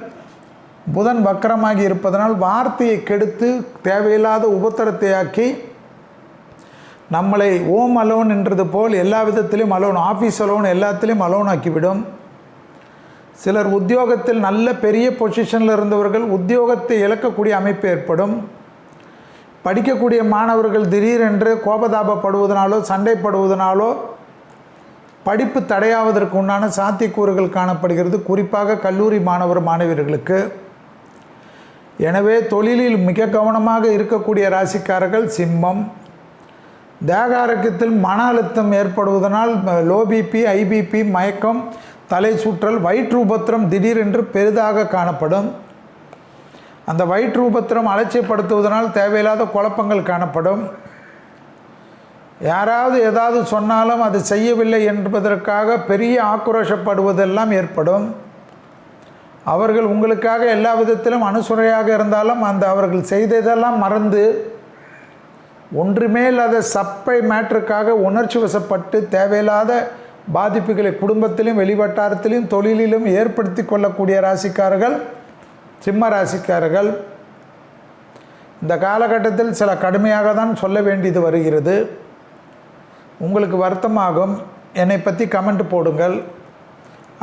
Speaker 1: புதன் வக்கரமாகி இருப்பதனால் வார்த்தையை கெடுத்து தேவையில்லாத உபத்திரத்தை ஆக்கி நம்மளை ஓம் அலோன் என்றது போல் எல்லா விதத்திலும் அலோன், ஆஃபீஸ் அலோன், எல்லாத்திலையும் அலோன் ஆக்கிவிடும். சிலர் உத்தியோகத்தில் நல்ல பெரிய பொசிஷனில் இருந்தவர்கள் உத்தியோகத்தை இழக்கக்கூடிய அமைப்பு ஏற்படும். படிக்கக்கூடிய மாணவர்கள் திடீரென்று கோபதாபப்படுவதனாலோ சண்டைப்படுவதனாலோ படிப்பு தடையாவதற்கு உண்டான சாத்தியக்கூறுகள் காணப்படுகிறது. குறிப்பாக கல்லூரி மாணவர்களுக்கு எனவே தொழிலில் மிக கவனமாக இருக்கக்கூடிய ராசிக்காரர்கள் சிம்மம். தேக ஆரோக்கியத்தில் மன அழுத்தம் ஏற்படுவதனால் லோ பிபி, ஐபிபி, மயக்கம், தலை சுற்றல், வயிற்று உபத்திரம் திடீரென்று பெரிதாக காணப்படும். அந்த வயிற்று உபத்திரம் அலட்சியப்படுத்துவதனால் தேவையில்லாத குழப்பங்கள் காணப்படும். யாராவது ஏதாவது சொன்னாலும் அது செய்யவில்லை என்பதற்காக பெரிய ஆக்ரோஷப்படுவதெல்லாம் ஏற்படும். அவர்கள் உங்களுக்காக எல்லா விதத்திலும் அனுசரையாக இருந்தாலும் அவர்கள் செய்ததெல்லாம் மறந்து ஒன்றுமே இல்லாத சப்பை மேட்டருக்காக உணர்ச்சி வசப்பட்டு தேவையில்லாத பாதிப்புகளை குடும்பத்திலும் வெளிவட்டாரத்திலும் தொழிலிலும் ஏற்படுத்தி கொள்ளக்கூடிய ராசிக்காரர்கள் சிம்ம ராசிக்காரர்கள். இந்த காலகட்டத்தில் சில கடுமையாக தான் சொல்ல வேண்டியது வருகிறது. உங்களுக்கு வருத்தமாகும். என்னை பற்றி கமெண்ட் போடுங்கள்.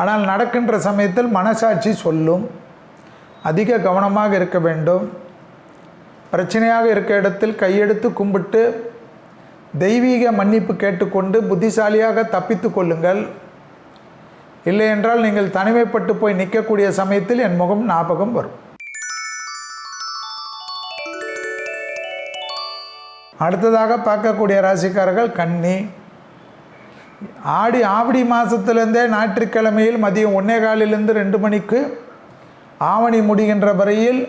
Speaker 1: ஆனால் நடக்கின்ற சமயத்தில் மனசாட்சி சொல்லும். அதிக கவனமாக இருக்க வேண்டும். பிரச்சனையாக இருக்க இடத்தில் கையெடுத்து கும்பிட்டு தெய்வீக மன்னிப்பு கேட்டுக்கொண்டு புத்திசாலியாக தப்பித்து கொள்ளுங்கள். இல்லை என்றால் நீங்கள் தனிமைப்பட்டு போய் நிற்கக்கூடிய சமயத்தில் என் முகம் ஞாபகம் வரும். அடுத்ததாக பார்க்கக்கூடிய ராசிக்காரர்கள் கன்னி. ஆவணி மாதத்துலேருந்தே ஞாயிற்றுக்கிழமையில் மதியம் 1:15 2 மணிக்கு ஆவணி முடிகின்ற வரையில்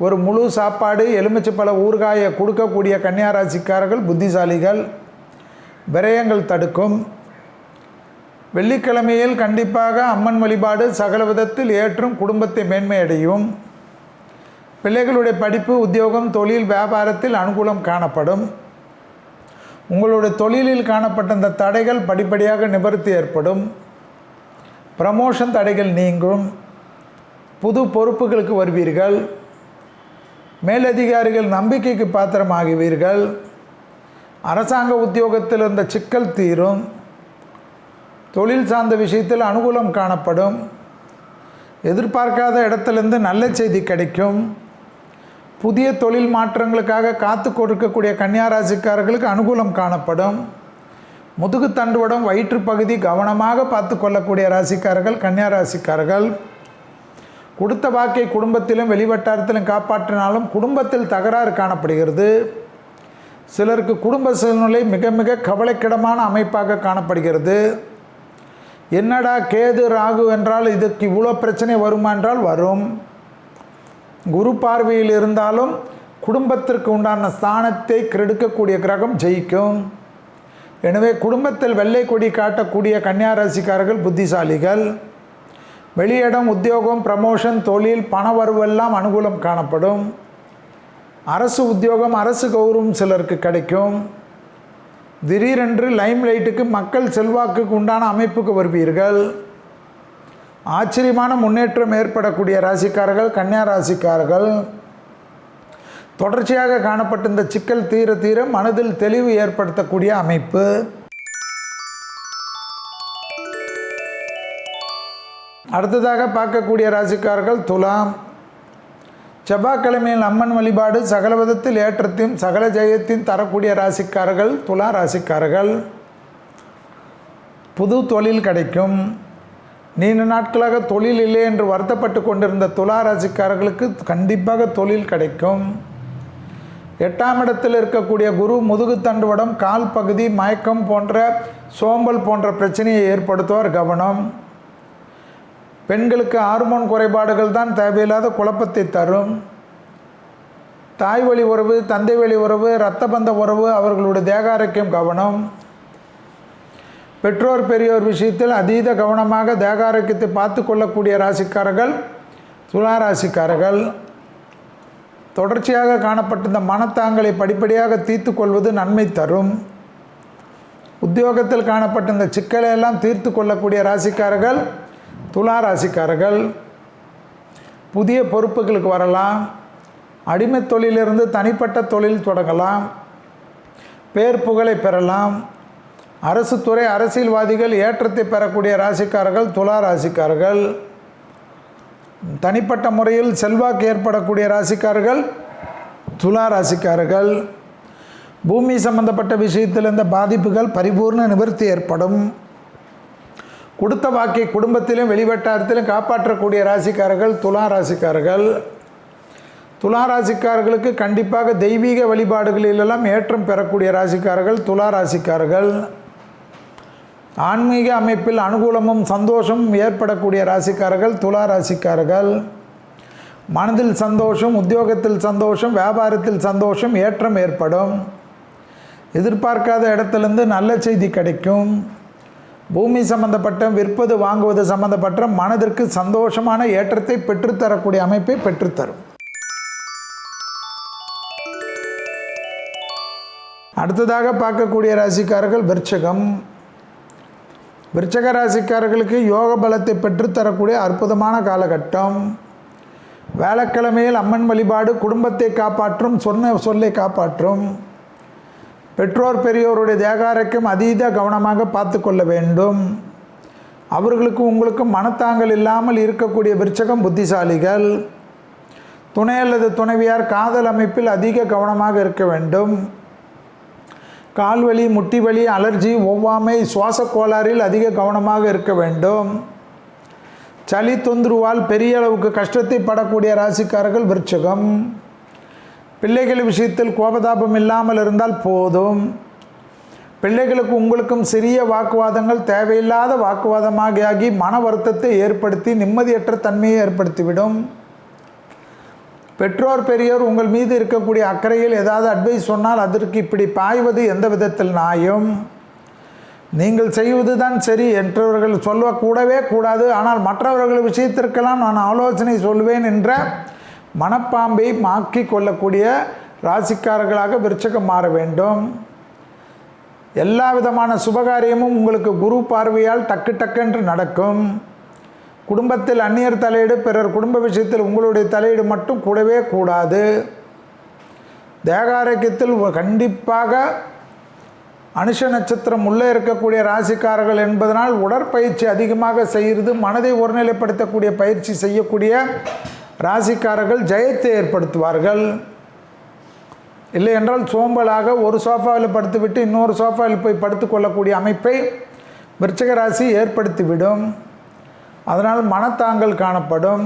Speaker 1: ஒரு முழு சாப்பாடு எலுமிச்சைப்பழ ஊறுகாயை கொடுக்கக்கூடிய கன்னியாராசிக்காரர்கள் புத்திசாலிகள். விரயங்கள் தடுக்கும். வெள்ளிக்கிழமையில் கண்டிப்பாக அம்மன் வழிபாடு சகல விதத்தில் ஏற்றும் குடும்பத்தை மேன்மையடையும். பிள்ளைகளுடைய படிப்பு, உத்தியோகம், தொழில், வியாபாரத்தில் அனுகூலம் காணப்படும். உங்களுடைய தொழிலில் காணப்பட்ட இந்த தடைகள் படிப்படியாக நிவர்த்தி ஏற்படும். ப்ரமோஷன் தடைகள் நீங்கும். புது பொறுப்புகளுக்கு வருவீர்கள். மேலதிகாரிகள் நம்பிக்கைக்கு பாத்திரமாகுவீர்கள். அரசாங்க உத்தியோகத்தில் இருந்த சிக்கல் தீரும். தொழில் சார்ந்த விஷயத்தில் அனுகூலம் காணப்படும். எதிர்பார்க்காத இடத்திலிருந்து நல்ல செய்தி கிடைக்கும். புதிய தொழில் மாற்றங்களுக்காக காத்து கொடுக்கக்கூடிய கன்னியாராசிக்காரர்களுக்கு அனுகூலம் காணப்படும். முதுகு தண்டுவடம், வயிற்று பகுதி கவனமாக பார்த்து கொள்ளக்கூடிய ராசிக்காரர்கள் கன்னியாராசிக்காரர்கள். கொடுத்த வாக்கை குடும்பத்திலும் வெளிவட்டாரத்திலும் காப்பாற்றினாலும் குடும்பத்தில் தகராறு காணப்படுகிறது. சிலருக்கு குடும்ப சூழ்நிலை மிக மிக கவலைக்கிடமான அமைப்பாக காணப்படுகிறது. என்னடா கேது ராகு என்றால் இதுக்கு இவ்வளோ பிரச்சனை வருமா என்றால் வரும். குரு பார்வையில் இருந்தாலும் குடும்பத்திற்கு உண்டான ஸ்தானத்தை கெடுக்கக்கூடிய கிரகம் ஜெயிக்கும். எனவே குடும்பத்தில் வெள்ளை கொடி காட்டக்கூடிய கன்னியாராசிக்காரர்கள் புத்திசாலிகள். வெளியிடம், உத்தியோகம், ப்ரமோஷன், தொழில், பண வரவெல்லாம் அனுகூலம் காணப்படும். அரசு உத்தியோகம், அரசு கௌரவம் சிலருக்கு கிடைக்கும். திடீரென்று லைம் லைட்டுக்கு, மக்கள் செல்வாக்குக்கு உண்டான அமைப்புக்கு வருவீர்கள். ஆச்சரியமான முன்னேற்றம் ஏற்படக்கூடிய ராசிக்காரர்கள் கன்னியாராசிக்காரர்கள். தொடர்ச்சியாக காணப்பட்ட இந்த சிக்கல் தீர தீர மனதில் தெளிவு ஏற்படுத்தக்கூடிய அமைப்பு. அடுத்ததாக பார்க்கக்கூடிய ராசிக்காரர்கள் துலாம். செவ்வாய்க்கிழமையில் அம்மன் வழிபாடு சகல விதத்தில் ஏற்றத்தையும் சகல ஜெயத்தையும் தரக்கூடிய ராசிக்காரர்கள் துலா ராசிக்காரர்கள். புது தொழில் கிடைக்கும். நீண்ட நாட்களாக தொழில் இல்லை என்று வருத்தப்பட்டு கொண்டிருந்த துலா ராசிக்காரர்களுக்கு கண்டிப்பாக தொழில் கிடைக்கும். 8ஆம் இடத்தில் இருக்கக்கூடிய குரு முதுகு தண்டுவடம், கால் பகுதி, மயக்கம் போன்ற சோம்பல் போன்ற பிரச்சனையை ஏற்படுத்துவார். கவனம். பெண்களுக்கு ஹார்மோன் குறைபாடுகள் தான் தேவையில்லாத குழப்பத்தை தரும். தாய் வழி உறவு, தந்தை வழி உறவு, இரத்த பந்த உறவு, அவர்களுடைய தேக ஆரோக்கியம் கவனம். பெற்றோர் பெரியோர் விஷயத்தில் அதீத கவனமாக தேக ஆரோக்கியத்தை பார்த்து கொள்ளக்கூடிய ராசிக்காரர்கள் துலா ராசிக்காரர்கள். தொடர்ச்சியாக காணப்பட்ட இந்த மனத்தாங்களை படிப்படியாக தீர்த்து கொள்வது நன்மை தரும். உத்தியோகத்தில் காணப்பட்ட இந்த சிக்கலை எல்லாம் தீர்த்து கொள்ளக்கூடிய ராசிக்காரர்கள் துலா ராசிக்காரர்கள். புதிய பொறுப்புகளுக்கு வரலாம். அடிமை தொழிலிருந்து தனிப்பட்ட தொழில் தொடங்கலாம். பேர் புகழை பெறலாம். அரசு துறை, அரசியல்வாதிகள் ஏற்றத்தை பெறக்கூடிய ராசிக்காரர்கள் துலா ராசிக்காரர்கள். தனிப்பட்ட முறையில் செல்வாக்கு ஏற்படக்கூடிய ராசிக்காரர்கள் துலா ராசிக்காரர்கள். பூமி சம்பந்தப்பட்ட விஷயத்தில் இந்த பாதிப்புகள் பரிபூர்ண நிவர்த்தி ஏற்படும். கொடுத்த வாக்கை குடும்பத்திலும் வெளிவட்டாரத்திலும் காப்பாற்றக்கூடிய ராசிக்காரர்கள் துலா ராசிக்காரர்கள். துலா ராசிக்காரர்களுக்கு கண்டிப்பாக தெய்வீக வழிபாடுகளிலெல்லாம் ஏற்றம் பெறக்கூடிய ராசிக்காரர்கள் துலா ராசிக்காரர்கள். ஆன்மீக அமைப்பில் அனுகூலமும் சந்தோஷமும் ஏற்படக்கூடிய ராசிக்காரர்கள் துலா ராசிக்காரர்கள். மனதில் சந்தோஷம், உத்தியோகத்தில் சந்தோஷம், வியாபாரத்தில் சந்தோஷம், ஏற்றம் ஏற்படும். எதிர்பார்க்காத இடத்துலேருந்து நல்ல செய்தி கிடைக்கும். பூமி சம்பந்தப்பட்ட விற்பது வாங்குவது சம்பந்தப்பட்ட மனதிற்கு சந்தோஷமான ஏற்றத்தை பெற்றுத்தரக்கூடிய அமைப்பை பெற்றுத்தரும். அடுத்ததாக பார்க்கக்கூடிய ராசிக்காரர்கள் விருச்சிகம். விருச்சிக ராசிக்காரர்களுக்கு யோக பலத்தை பெற்றுத்தரக்கூடிய அற்புதமான காலகட்டம். வேலைக்கிழமையில் அம்மன் வழிபாடு குடும்பத்தை காப்பாற்றும், சொன்ன சொல்லை காப்பாற்றும். பெற்றோர் பெரியோருடைய தேகாரைக்கும் அதீத கவனமாக பார்த்து கொள்ள வேண்டும். அவர்களுக்கும் உங்களுக்கும் மனத்தாங்கல் இல்லாமல் இருக்கக்கூடிய விருச்சிகம் புத்திசாலிகள். துணை அல்லது துணைவியார் காதல் அமைப்பில் அதிக கவனமாக இருக்க வேண்டும். கால்வலி, முட்டி வலி, அலர்ஜி, ஒவ்வாமை, சுவாச கோளாறில் அதிக கவனமாக இருக்க வேண்டும். சளி தொந்தரவால் பெரிய அளவுக்கு கஷ்டத்தை படக்கூடிய ராசிக்காரர்கள் விருச்சிகம். பிள்ளைகள் விஷயத்தில் கோபதாபம் இல்லாமல் இருந்தால் போதும். பிள்ளைகளுக்கு உங்களுக்கும் சிறிய வாக்குவாதங்கள் தேவையில்லாத வாக்குவாதமாக ஆகி மன வருத்தத்தை ஏற்படுத்தி நிம்மதியற்ற தன்மையை ஏற்படுத்திவிடும். பெற்றோர் பெரியோர் உங்கள் மீது இருக்கக்கூடிய அக்கறையில் ஏதாவது அட்வைஸ் சொன்னால் அதற்கு இப்படி பாய்வது எந்த விதத்தில் நியாயம்? நீங்கள் செய்வது தான் சரி என்றவர்கள் சொல்லக்கூடவே கூடாது. ஆனால் மற்றவர்கள் விஷயத்திற்கெல்லாம் நான் ஆலோசனை சொல்வேன் என்ற மனப்பாம்பை மாக்கி கொள்ளக்கூடிய ராசிக்காரர்களாக விருச்சிகம் மாற வேண்டும். எல்லா விதமான சுபகாரியமும் உங்களுக்கு குரு பார்வையால் டக்கு டக்கென்று நடக்கும். குடும்பத்தில் அந்நியர் தலையீடு, பிறர் குடும்ப விஷயத்தில் உங்களுடைய தலையீடு மட்டும் கூடவே கூடாது. தேகாரோக்கியத்தில் கண்டிப்பாக அனுஷ நட்சத்திரம் உள்ளே இருக்கக்கூடிய ராசிக்காரர்கள் என்பதனால் உடற்பயிற்சி அதிகமாக செய்கிறது. மனதை ஒருநிலைப்படுத்தக்கூடிய பயிற்சி செய்யக்கூடிய ராசிக்காரர்கள் ஜெயத்தை ஏற்படுத்துவார்கள். இல்லை என்றால் சோம்பலாக ஒரு சோஃபாவில் படுத்துவிட்டு இன்னொரு சோஃபாவில் போய் படுத்துக்கொள்ளக்கூடிய அமைப்பை விருச்சிக ராசி ஏற்படுத்திவிடும். அதனால் மனத்தாங்கல் காணப்படும்.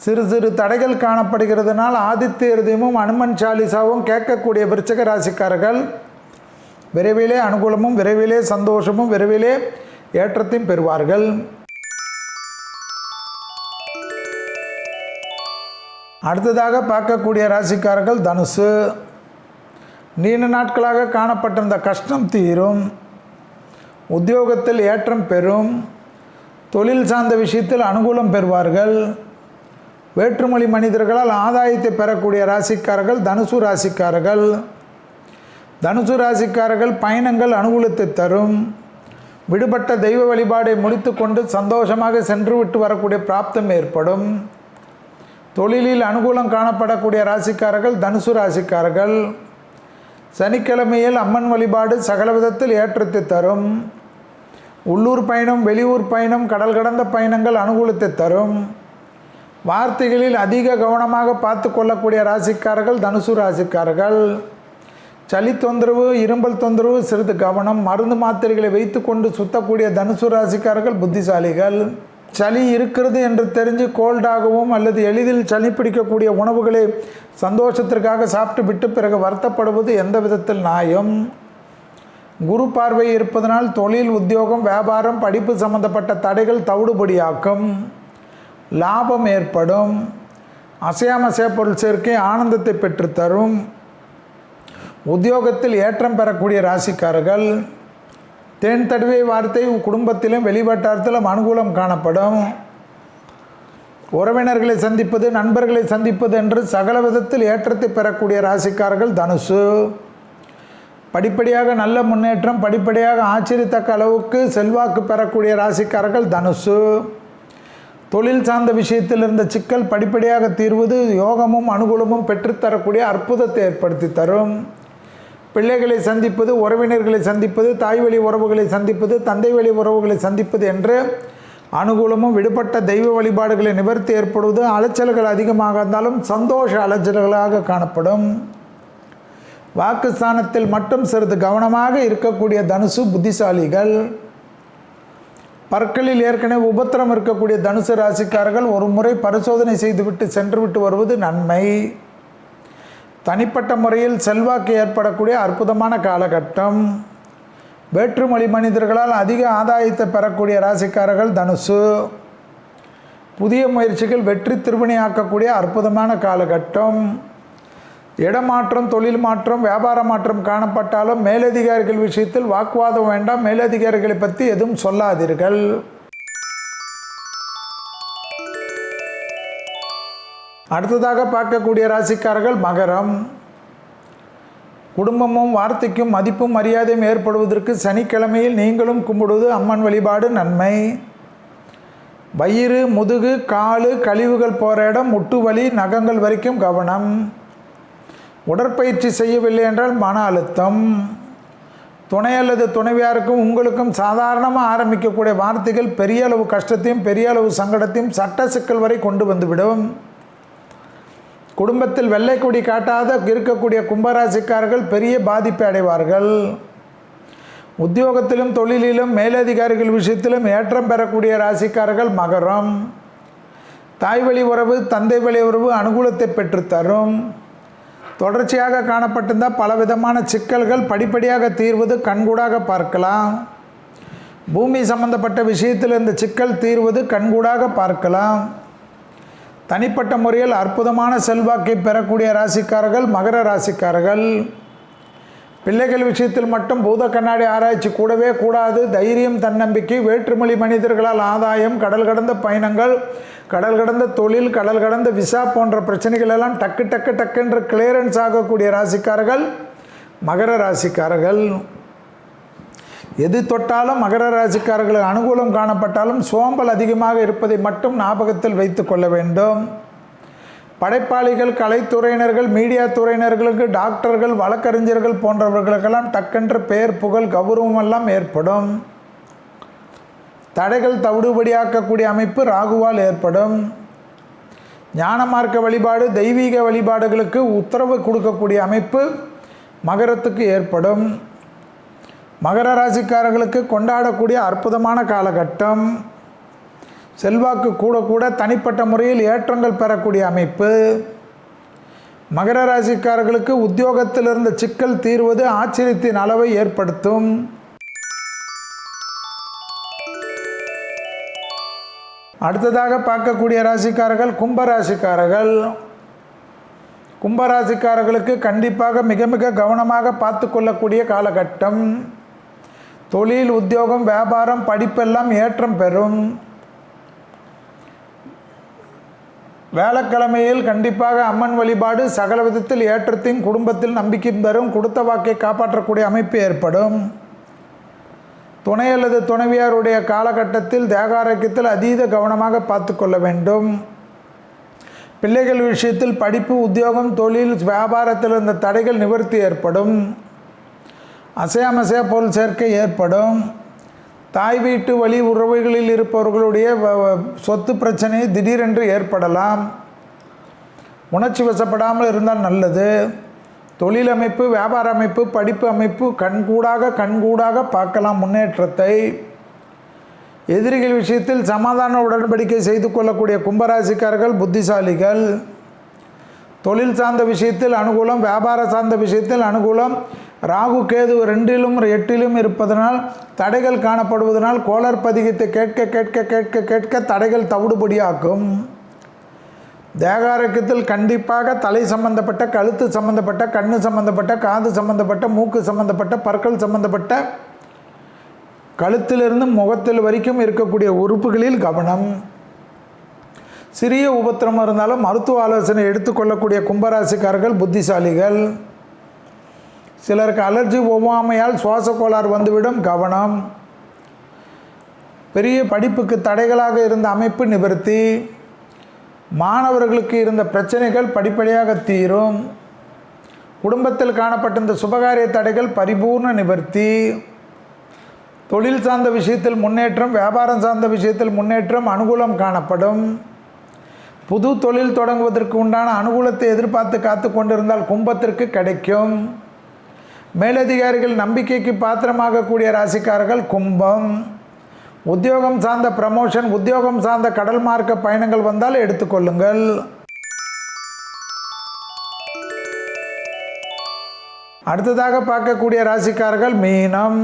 Speaker 1: சிறு சிறு தடைகள் காணப்படுகிறதுனால் ஆதித்ய ஹிருதயமும் அனுமன் சாலிசாவும் கேட்கக்கூடிய விருச்சிக ராசிக்காரர்கள் விரைவிலே அனுகூலமும் விரைவிலே சந்தோஷமும் விரைவிலே ஏற்றத்தையும் பெறுவார்கள். அடுத்ததாக பார்க்கக்கூடிய ராசிக்காரர்கள் தனுசு. நீண்ட நாட்களாக காணப்பட்டிருந்த கஷ்டம் தீரும். உத்தியோகத்தில் ஏற்றம் பெறும். தொழில் சார்ந்த விஷயத்தில் அனுகூலம் பெறுவார்கள். வேற்றுமொழி மனிதர்களால் ஆதாயத்தை பெறக்கூடிய ராசிக்காரர்கள் தனுசு ராசிக்காரர்கள். தனுசு ராசிக்காரர்கள் பயணங்கள் அனுகூலத்தை தரும். விடுபட்ட தெய்வ வழிபாடை முடித்து கொண்டு சந்தோஷமாக சென்று விட்டு வரக்கூடிய பிராப்தம் ஏற்படும். தொழிலில் அனுகூலம் காணப்படக்கூடிய ராசிக்காரர்கள் தனுசு ராசிக்காரர்கள். சனிக்கிழமையில் அம்மன் வழிபாடு சகல விதத்தில் ஏற்றத்தை தரும். உள்ளூர் பயணம், வெளியூர் பயணம், கடல் கடந்த பயணங்கள் அனுகூலத்தை தரும். வார்த்தைகளில் அதிக கவனமாக பார்த்து கொள்ளக்கூடிய ராசிக்காரர்கள் தனுசு ராசிக்காரர்கள். சளி தொந்தரவு, இரும்பல் தொந்தரவு சிறிது கவனம். மருந்து மாத்திரைகளை வைத்து கொண்டு சுத்தக்கூடிய தனுசு ராசிக்காரர்கள் புத்திசாலிகள். சளி இருக்கிறது என்று தெரிஞ்சு கோல்டாகவும் அல்லது எளிதில் சளி பிடிக்கக்கூடிய உணவுகளை சந்தோஷத்திற்காக சாப்பிட்டு விட்டு பிறகு வருத்தப்படுவது எந்த விதத்தில் நியாயம்? குரு பார்வை இருப்பதனால் தொழில், உத்தியோகம், வியாபாரம், படிப்பு சம்பந்தப்பட்ட தடைகள் தவிடுபடியாக்கும். லாபம் ஏற்படும். அசையாமசைய பொருள் சேர்க்கை ஆனந்தத்தை பெற்றுத்தரும். உத்தியோகத்தில் ஏற்றம் பெறக்கூடிய ராசிக்காரர்கள். தேன் தடவை வார்த்தை குடும்பத்திலும் வெளிவட்டாரத்திலும் அனுகூலம் காணப்படும். உறவினர்களை சந்திப்பது, நண்பர்களை சந்திப்பது என்று சகல விதத்தில் ஏற்றத்தை பெறக்கூடிய ராசிக்காரர்கள் தனுசு. படிப்படியாக நல்ல முன்னேற்றம், படிப்படியாக ஆச்சரியத்தக்க அளவுக்கு செல்வாக்கு பெறக்கூடிய ராசிக்காரர்கள் தனுசு. தொழில் சார்ந்த விஷயத்தில் இருந்த சிக்கல் படிப்படியாக தீர்வது யோகமும் அனுகூலமும் பெற்றுத்தரக்கூடிய அற்புதத்தை ஏற்படுத்தி தரும். பிள்ளைகளை சந்திப்பது, உறவினர்களை சந்திப்பது, தாய் வழி உறவுகளை சந்திப்பது, தந்தை வழி உறவுகளை சந்திப்பது என்று அனுகூலமும் விடுபட்ட தெய்வ வழிபாடுகளை நிவர்த்தி ஏற்படுவது அலைச்சல்கள் அதிகமாக இருந்தாலும் சந்தோஷ அலைச்சல்களாக காணப்படும். வாக்குஸ்தானத்தில் மட்டும் சிறிது கவனமாக இருக்கக்கூடிய தனுசு புத்திசாலிகள். பற்களில் ஏற்கனவே உபத்திரம் இருக்கக்கூடிய தனுசு ராசிக்காரர்கள் ஒரு முறை பரிசோதனை செய்துவிட்டு சென்றுவிட்டு வருவது நன்மை. தனிப்பட்ட முறையில் செல்வாக்கு ஏற்படக்கூடிய அற்புதமான காலகட்டம். வேற்றுமொழி மனிதர்களால் அதிக ஆதாயத்தை பெறக்கூடிய ராசிக்காரர்கள் தனுசு. புதிய முயற்சிகள் வெற்றி திருவினையாக்கக்கூடிய அற்புதமான காலகட்டம். இடமாற்றம், தொழில் மாற்றம், வியாபார மாற்றம் காணப்பட்டாலும் மேலதிகாரிகள் விஷயத்தில் வாக்குவாதம் வேண்டாம். மேலதிகாரிகளை பற்றி எதுவும் சொல்லாதீர்கள். அடுத்ததாக பார்க்கக்கூடிய ராசிக்காரர்கள் மகரம். குடும்பமும் வார்த்தைக்கும் மதிப்பும் மரியாதையும் ஏற்படுவதற்கு சனிக்கிழமையில் நீங்களும் கும்பிடுவது அம்மன் வழிபாடு நன்மை. வயிறு, முதுகு, காலு, கழிவுகள் போகிற இடம், முட்டு வலி, நகங்கள் வரைக்கும் கவனம். உடற்பயிற்சி செய்யவில்லை என்றால் மன அழுத்தம். துணை அல்லது துணைவியாருக்கும் உங்களுக்கும் சாதாரணமாக ஆரம்பிக்கக்கூடிய வார்த்தைகள் பெரிய அளவு கஷ்டத்தையும் பெரிய அளவு சங்கடத்தையும் சட்ட சிக்கல் வரை கொண்டு வந்துவிடும். குடும்பத்தில் வெள்ளை கொடி காட்டாத இருக்கக்கூடிய கும்பராசிக்காரர்கள் பெரிய பாதிப்பை அடைவார்கள். உத்தியோகத்திலும் தொழிலிலும் மேலதிகாரிகள் விஷயத்திலும் ஏற்றம் பெறக்கூடிய ராசிக்காரர்கள் மகரம். தாய் வழி உறவு, தந்தை வழி உறவு அனுகூலத்தை பெற்றுத்தரும். தொடர்ச்சியாக காணப்பட்டிருந்தால் பலவிதமான சிக்கல்கள் படிப்படியாக தீர்வது கண்கூடாக பார்க்கலாம். பூமி சம்பந்தப்பட்ட விஷயத்தில் இந்த சிக்கல் தீர்வது கண்கூடாக பார்க்கலாம். தனிப்பட்ட முறையில் அற்புதமான செல்வாக்கை பெறக்கூடிய ராசிக்காரர்கள் மகர ராசிக்காரர்கள். பிள்ளைகள் விஷயத்தில் மட்டும் பூத கண்ணாடி ஆராய்ச்சி கூடவே கூடாது. தைரியம், தன்னம்பிக்கை, வேற்றுமொழி மனிதர்களால் ஆதாயம், கடல் கடந்த பயணங்கள், கடல் கடந்த தொழில், கடல் கடந்த விசா போன்ற பிரச்சனைகள் எல்லாம் டக்கு டக்கு டக்குன்ற கிளியரன்ஸ் ஆகக்கூடிய ராசிக்காரர்கள் மகர ராசிக்காரர்கள். எது தொட்டாலும் மகர ராசிக்காரர்களுக்கு அனுகூலம் காணப்பட்டாலும் சோம்பல் அதிகமாக இருப்பதை மட்டும் ஞாபகத்தில் வைத்து கொள்ள வேண்டும். படைப்பாளிகள், கலைத்துறையினர்கள், மீடியா துறையினர்களுக்கு, டாக்டர்கள், வழக்கறிஞர்கள் போன்றவர்களுக்கெல்லாம் டக்கென்று பெயர், புகழ், கௌரவம் எல்லாம் ஏற்படும். தடைகள் தவிடுபடியாக்கக்கூடிய அமைப்பு ராகுவால் ஏற்படும். ஞான மார்க்க வழிபாடு, தெய்வீக வழிபாடுகளுக்கு உத்தரவு கொடுக்கக்கூடிய அமைப்பு மகரத்துக்கு ஏற்படும். மகர ராசிக்காரர்களுக்கு கொண்டாடக்கூடிய அற்புதமான காலகட்டம். செல்வாக்கு கூட கூட தனிப்பட்ட முறையில் ஏற்றங்கள் பெறக்கூடிய அமைப்பு. மகர ராசிக்காரர்களுக்கு உத்தியோகத்தில் இருந்த சிக்கல் தீர்வது ஆச்சரியத்தின் அளவை ஏற்படுத்தும். அடுத்ததாக பார்க்கக்கூடிய ராசிக்காரர்கள் கும்பராசிக்காரர்கள். கும்பராசிக்காரர்களுக்கு கண்டிப்பாக மிக மிக கவனமாக பார்த்து கொள்ளக்கூடிய காலகட்டம். தொழில், உத்தியோகம், வியாபாரம், படிப்பெல்லாம் ஏற்றம் பெறும். வேலைக்கிழமையில் கண்டிப்பாக அம்மன் வழிபாடு சகல விதத்தில் ஏற்றத்தையும் குடும்பத்தில் நம்பிக்கையும் தரும். கொடுத்த வாக்கை காப்பாற்றக்கூடிய அமைப்பு ஏற்படும். துணை அல்லது துணைவியாருடைய காலகட்டத்தில் தேகாரோக்கியத்தில் அதீத கவனமாக பார்த்து கொள்ள வேண்டும். பிள்ளைகள் விஷயத்தில் படிப்பு, உத்தியோகம், தொழில், வியாபாரத்தில் இருந்த தடைகள் நிவர்த்தி ஏற்படும். அசையாமசையா பொருள் சேர்க்கை ஏற்படும். தாய் வீட்டு வழி உறவுகளில் இருப்பவர்களுடைய சொத்து பிரச்சனை திடீரென்று ஏற்படலாம். உணர்ச்சி வசப்படாமல் இருந்தால் நல்லது. தொழில் அமைப்பு, வியாபார அமைப்பு, படிப்பு அமைப்பு கண்கூடாக பார்க்கலாம் முன்னேற்றத்தை. எதிரிகள் விஷயத்தில் சமாதான உடன்படிக்கை செய்து கொள்ளக்கூடிய கும்பராசிக்காரர்கள் புத்திசாலிகள். தொழில் சார்ந்த விஷயத்தில் அனுகூலம், வியாபார சார்ந்த விஷயத்தில் அனுகூலம். ராகு கேது 2லும் 8லும் இருப்பதனால் தடைகள் காணப்படுவதனால் கோளர் பதிகத்தை கேட்க கேட்க கேட்க கேட்க தடைகள் தவிடுபடியாக்கும். தேகாரோக்கியத்தில் கண்டிப்பாக தலை சம்பந்தப்பட்ட, கழுத்து சம்பந்தப்பட்ட, கண்ணு சம்பந்தப்பட்ட, காது சம்பந்தப்பட்ட, மூக்கு சம்பந்தப்பட்ட, பற்கள் சம்பந்தப்பட்ட, கழுத்திலிருந்து முகத்தில் வரைக்கும் இருக்கக்கூடிய உறுப்புகளில் கவனம். சிறிய உபத்திரமாக இருந்தாலும் மருத்துவ ஆலோசனை எடுத்துக்கொள்ளக்கூடிய கும்பராசிக்காரர்கள் புத்திசாலிகள். சிலருக்கு அலர்ஜி, ஒவ்வாமையால் சுவாச கோளாறு வந்துவிடும், கவனம். பெரிய படிப்புக்கு தடைகளாக இருந்த அமைப்பு நிவர்த்தி. மாணவர்களுக்கு இருந்த பிரச்சனைகள் படிப்படியாக தீரும். குடும்பத்தில் காணப்பட்டிருந்த சுபகாரிய தடைகள் பரிபூர்ண நிவர்த்தி. தொழில் சார்ந்த விஷயத்தில் முன்னேற்றம், வியாபாரம் சார்ந்த விஷயத்தில் முன்னேற்றம், அனுகூலம் காணப்படும். புது தொழில் தொடங்குவதற்கு உண்டான அனுகூலத்தை எதிர்பார்த்து காத்து கொண்டிருந்தால் கும்பத்திற்கு கிடைக்கும். மேலதிகாரிகள் நம்பிக்கைக்கு பாத்திரமாகக்கூடிய ராசிக்காரர்கள் கும்பம். உத்தியோகம் சார்ந்த ப்ரமோஷன், உத்தியோகம் சார்ந்த கடல் மார்க்க பயணங்கள் வந்தால் எடுத்துக்கொள்ளுங்கள். அடுத்ததாக பார்க்கக்கூடிய ராசிக்காரர்கள் மீனம்.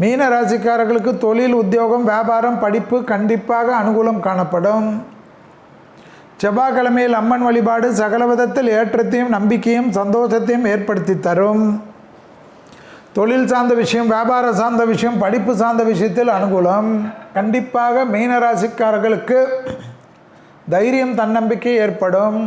Speaker 1: மீன ராசிக்காரர்களுக்கு தொழில், உத்தியோகம், வியாபாரம், படிப்பு கண்டிப்பாக அனுகூலம் காணப்படும். செவ்வாய்க்கிழமையில் அம்மன் வழிபாடு சகல விதத்தில் ஏற்றத்தையும் நம்பிக்கையும் சந்தோஷத்தையும் ஏற்படுத்தி தரும். தொழில் சார்ந்த விஷயம், வியாபாரம் சார்ந்த விஷயம், படிப்பு சார்ந்த விஷயத்தில் அனுகூலம். கண்டிப்பாக மீனராசிக்காரர்களுக்கு தைரியம், தன்னம்பிக்கை ஏற்படும்.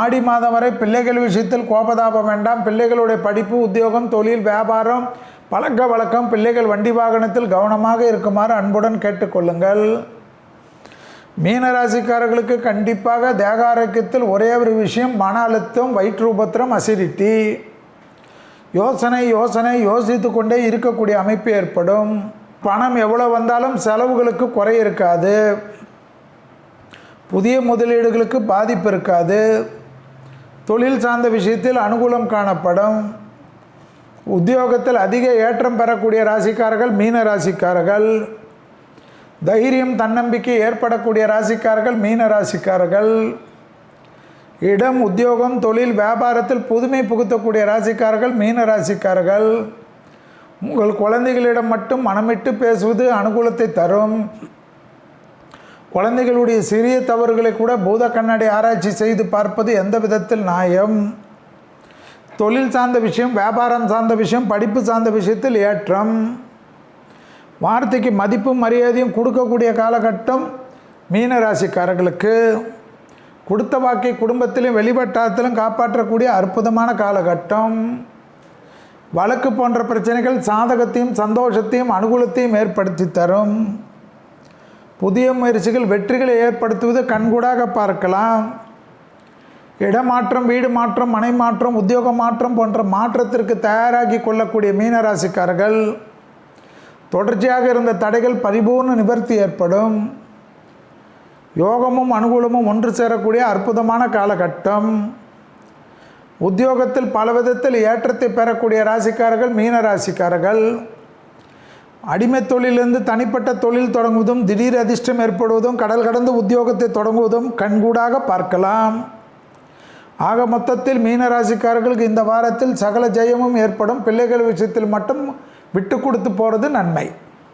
Speaker 1: ஆடி மாதம் வரை பிள்ளைகள் விஷயத்தில் கோபதாபம் வேண்டாம். பிள்ளைகளுடைய படிப்பு, உத்தியோகம், தொழில், வியாபாரம், பழக்க வழக்கம், பிள்ளைகள் வண்டி வாகனத்தில் கவனமாக இருக்குமாறு அன்புடன் கேட்டுக்கொள்ளுங்கள். மீனராசிக்காரர்களுக்கு கண்டிப்பாக தேக ஆரோக்கியத்தில் ஒரே ஒரு விஷயம், மன அழுத்தம், வயிற்று உபத்திரம், அசிடிட்டி. யோசனை யோசித்து கொண்டே இருக்கக்கூடிய அமைப்பு ஏற்படும். பணம் எவ்வளோ வந்தாலும் செலவுகளுக்கு குறை இருக்காது. புதிய முதலீடுகளுக்கு பாதிப்பு இருக்காது. தொழில் சார்ந்த விஷயத்தில் அனுகூலம் காணப்படும். உத்தியோகத்தில் அதிக ஏற்றம் பெறக்கூடிய ராசிக்காரர்கள் மீன ராசிக்காரர்கள். தைரியம், தன்னம்பிக்கை ஏற்படக்கூடிய ராசிக்காரர்கள் மீன ராசிக்காரர்கள். இடம், உத்தியோகம், தொழில், வியாபாரத்தில் புதுமை புகுத்தக்கூடிய ராசிக்காரர்கள் மீன ராசிக்காரர்கள். உங்கள் குழந்தைகளிடம் மட்டும் மனமிட்டு பேசுவது அனுகூலத்தை தரும். குழந்தைகளுடைய சிறிய தவறுகளை கூட பூத கண்ணாடி ஆராய்ச்சி செய்து பார்ப்பது எந்த விதத்தில் நியாயம். தொழில் சார்ந்த விஷயம், வியாபாரம் சார்ந்த விஷயம், படிப்பு சார்ந்த விஷயத்தில் ஏற்றம். வார்த்தைக்கு மதிப்பும் மரியாதையும் கொடுக்கக்கூடிய காலகட்டம் மீனராசிக்காரர்களுக்கு. கொடுத்த வாக்கை குடும்பத்திலும் வெளிவட்டாரத்திலும் காப்பாற்றக்கூடிய அற்புதமான காலகட்டம். வழக்கு போன்ற பிரச்சனைகள் சாதகத்தையும் சந்தோஷத்தையும் அனுகூலத்தையும் ஏற்படுத்தி தரும். புதிய முயற்சிகள் வெற்றிகளை ஏற்படுத்துவது கண்கூடாக பார்க்கலாம். இடமாற்றம், வீடு மாற்றம், மனை மாற்றம், உத்தியோக மாற்றம் போன்ற மாற்றத்திற்கு தயாராகி கொள்ளக்கூடிய மீனராசிக்காரர்கள். தொடர்ச்சியாக இருந்த தடைகள் பரிபூர்ண நிவர்த்தி ஏற்படும். யோகமும் அனுகூலமும் ஒன்று சேரக்கூடிய அற்புதமான காலகட்டம். உத்தியோகத்தில் பல விதத்தில் ஏற்றத்தை பெறக்கூடிய ராசிக்காரர்கள் மீன ராசிக்காரர்கள். அடிமை தொழிலிருந்து தனிப்பட்ட தொழில் தொடங்குவதும், திடீர் அதிர்ஷ்டம் ஏற்படுவதும், கடல் கடந்து உத்தியோகத்தை தொடங்குவதும் கண்கூடாக பார்க்கலாம். ஆக மொத்தத்தில் மீனராசிக்காரர்களுக்கு இந்த வாரத்தில் சகல ஜெயமும் ஏற்படும். பிள்ளைகள் விஷயத்தில் மட்டும் விட்டு கொடுத்து போகிறது நன்மை.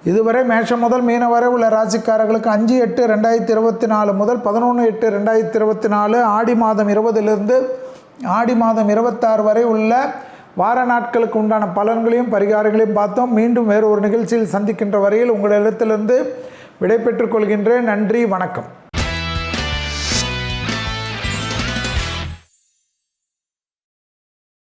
Speaker 1: இதுவரை மேஷம் முதல் மீன வரை உள்ள ராசிக்காரர்களுக்கு 5/8/2024 முதல் 11/8/2024 ஆடி மாதம் 20லிருந்து ஆடி மாதம் 26 வரை உள்ள வார நாட்களுக்கு உண்டான பலன்களையும் பரிகாரங்களையும் பார்த்தோம். மீண்டும் வேறு ஒரு நிகழ்ச்சியில் சந்திக்கின்ற வரையில் உங்களிடத்திலிருந்து விடை பெற்றுக் கொள்கின்றேன். நன்றி, வணக்கம்.